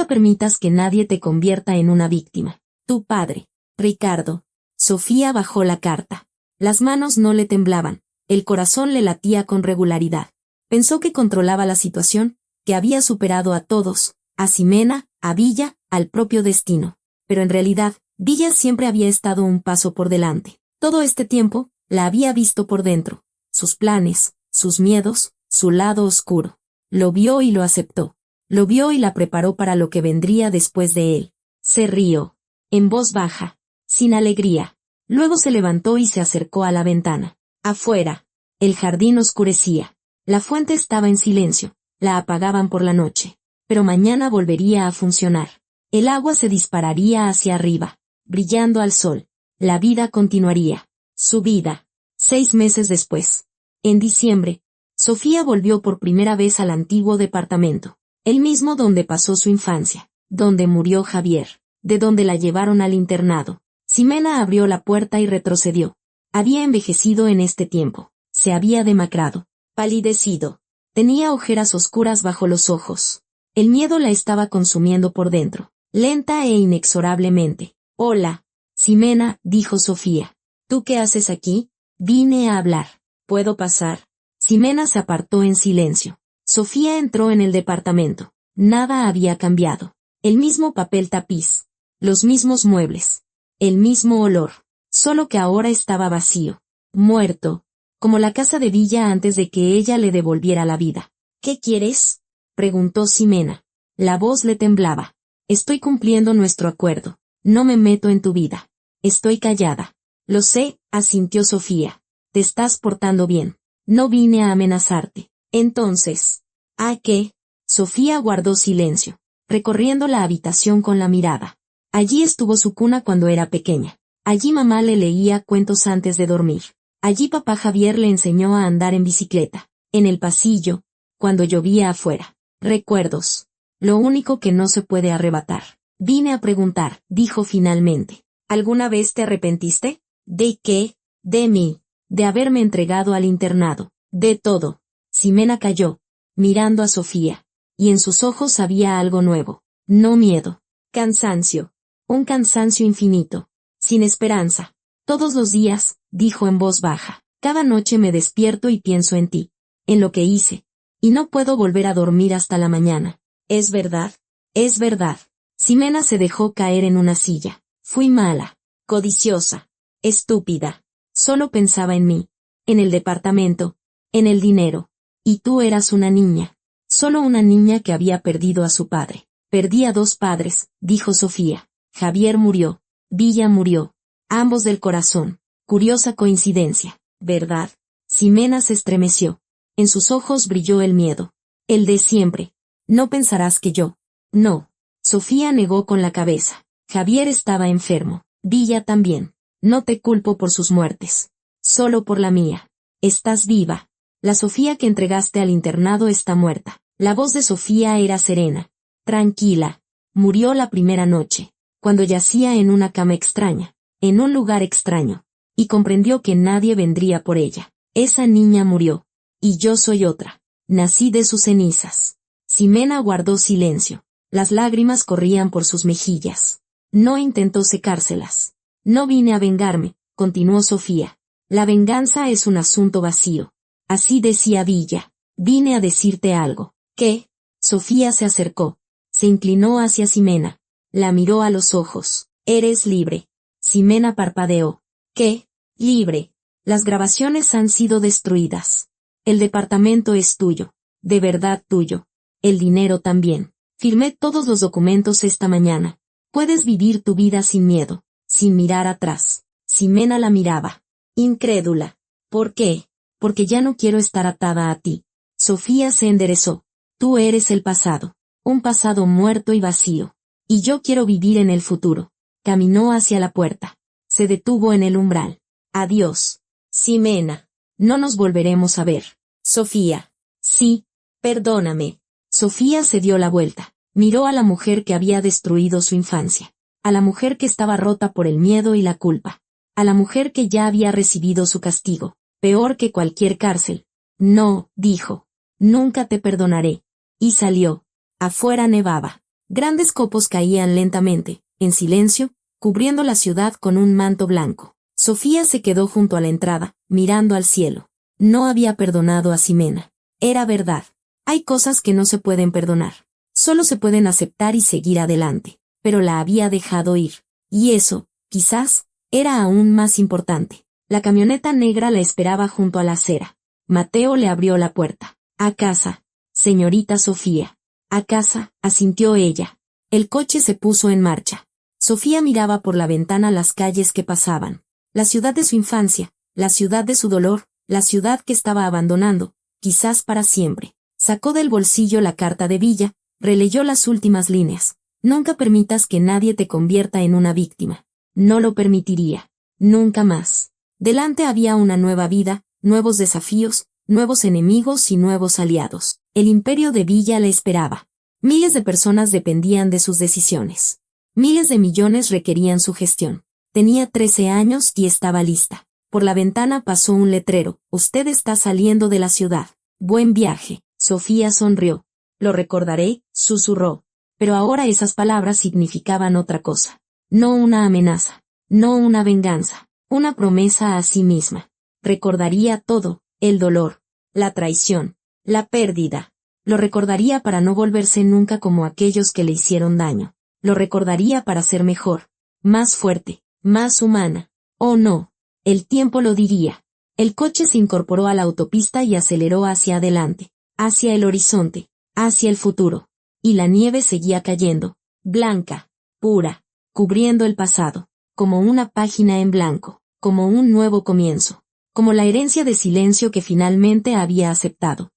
Speaker 1: permitas que nadie te convierta en una víctima. Tu padre, Ricardo. Sofía bajó la carta. Las manos no le temblaban, el corazón le latía con regularidad. Pensó que controlaba la situación, que había superado a todos, a Ximena, a Villa, al propio destino. Pero en realidad, Villa siempre había estado un paso por delante. Todo este tiempo, la había visto por dentro. Sus planes, sus miedos, su lado oscuro. Lo vio y lo aceptó. Lo vio y la preparó para lo que vendría después de él. Se rió, en voz baja, sin alegría. Luego se levantó y se acercó a la ventana. Afuera, el jardín oscurecía. La fuente estaba en silencio, la apagaban por la noche. Pero mañana volvería a funcionar. El agua se dispararía hacia arriba, brillando al sol. La vida continuaría. Su vida. 6 meses después. En diciembre, Sofía volvió por primera vez al antiguo departamento, el mismo donde pasó su infancia, donde murió Javier, de donde la llevaron al internado. Ximena abrió la puerta y retrocedió. Había envejecido en este tiempo, se había demacrado, palidecido, tenía ojeras oscuras bajo los ojos. El miedo la estaba consumiendo por dentro, lenta e inexorablemente. Hola, Ximena, dijo Sofía. ¿Tú qué haces aquí? Vine a hablar. ¿Puedo pasar? Ximena se apartó en silencio. Sofía entró en el departamento. Nada había cambiado. El mismo papel tapiz. Los mismos muebles. El mismo olor. Solo que ahora estaba vacío. Muerto. Como la casa de Villa antes de que ella le devolviera la vida. ¿Qué quieres? Preguntó Ximena. La voz le temblaba. Estoy cumpliendo nuestro acuerdo. No me meto en tu vida. Estoy callada. Lo sé, asintió Sofía. Te estás portando bien. No vine a amenazarte. Entonces, ¿a qué? Sofía guardó silencio, recorriendo la habitación con la mirada. Allí estuvo su cuna cuando era pequeña. Allí mamá le leía cuentos antes de dormir. Allí papá Javier le enseñó a andar en bicicleta. En el pasillo, cuando llovía afuera. Recuerdos. Lo único que no se puede arrebatar. Vine a preguntar, dijo finalmente. ¿Alguna vez te arrepentiste? ¿De qué? De mí. De haberme entregado al internado. De todo. Ximena calló, mirando a Sofía. Y en sus ojos había algo nuevo. No miedo. Cansancio. Un cansancio infinito. Sin esperanza. Todos los días, dijo en voz baja. Cada noche me despierto y pienso en ti. En lo que hice. Y no puedo volver a dormir hasta la mañana. ¿Es verdad? Es verdad. Ximena se dejó caer en una silla. Fui mala. Codiciosa. Estúpida. Solo pensaba en mí. En el departamento. En el dinero. Y tú eras una niña. Solo una niña que había perdido a su padre. Perdí a 2 padres, dijo Sofía. Javier murió. Villa murió. Ambos del corazón. Curiosa coincidencia, ¿verdad? Ximena se estremeció. En sus ojos brilló el miedo. El de siempre. No pensarás que yo. No. Sofía negó con la cabeza. Javier estaba enfermo. Villa también. No te culpo por sus muertes. Solo por la mía. Estás viva. La Sofía que entregaste al internado está muerta. La voz de Sofía era serena. Tranquila. Murió la primera noche, cuando yacía en una cama extraña, en un lugar extraño, y comprendió que nadie vendría por ella. Esa niña murió. Y yo soy otra. Nací de sus cenizas. Ximena guardó silencio. Las lágrimas corrían por sus mejillas. No intentó secárselas. No vine a vengarme, continuó Sofía. La venganza es un asunto vacío. Así decía Villa. Vine a decirte algo. ¿Qué? Sofía se acercó. Se inclinó hacia Ximena. La miró a los ojos. Eres libre. Ximena parpadeó. ¿Qué? Libre. Las grabaciones han sido destruidas. El departamento es tuyo. De verdad tuyo. El dinero también. Firmé todos los documentos esta mañana. Puedes vivir tu vida sin miedo, sin mirar atrás. Ximena la miraba. Incrédula. ¿Por qué? porque ya no quiero estar atada a ti. Sofía se enderezó. Tú eres el pasado. Un pasado muerto y vacío. Y yo quiero vivir en el futuro. Caminó hacia la puerta. Se detuvo en el umbral. Adiós. Ximena. No nos volveremos a ver. Sofía. Sí. Perdóname. Sofía se dio la vuelta. Miró a la mujer que había destruido su infancia. A la mujer que estaba rota por el miedo y la culpa. A la mujer que ya había recibido su castigo. Peor que cualquier cárcel. No, dijo. Nunca te perdonaré. Y salió. Afuera nevaba. Grandes copos caían lentamente, en silencio, cubriendo la ciudad con un manto blanco. Sofía se quedó junto a la entrada, mirando al cielo. No había perdonado a Ximena. Era verdad. Hay cosas que no se pueden perdonar. Solo se pueden aceptar y seguir adelante. Pero la había dejado ir. Y eso, quizás, era aún más importante. La camioneta negra la esperaba junto a la acera. Mateo le abrió la puerta. A casa, señorita Sofía. A casa, asintió ella. El coche se puso en marcha. Sofía miraba por la ventana las calles que pasaban. La ciudad de su infancia, la ciudad de su dolor, la ciudad que estaba abandonando, quizás para siempre. Sacó del bolsillo la carta de Villa, releyó las últimas líneas. Nunca permitas que nadie te convierta en una víctima. No lo permitiría. Nunca más. Delante había una nueva vida, nuevos desafíos, nuevos enemigos y nuevos aliados. El imperio de Villa la esperaba. Miles de personas dependían de sus decisiones. Miles de millones requerían su gestión. Tenía 13 años y estaba lista. Por la ventana pasó un letrero. Usted está saliendo de la ciudad. Buen viaje. Sofía sonrió. Lo recordaré, susurró. Pero ahora esas palabras significaban otra cosa. No una amenaza. No una venganza. Una promesa a sí misma. Recordaría todo, el dolor, la traición, la pérdida. Lo recordaría para no volverse nunca como aquellos que le hicieron daño. Lo recordaría para ser mejor, más fuerte, más humana. Oh no, el tiempo lo diría. El coche se incorporó a la autopista y aceleró hacia adelante, hacia el horizonte, hacia el futuro. Y la nieve seguía cayendo, blanca, pura, cubriendo el pasado, como una página en blanco, como un nuevo comienzo, como la herencia de silencio que finalmente había aceptado.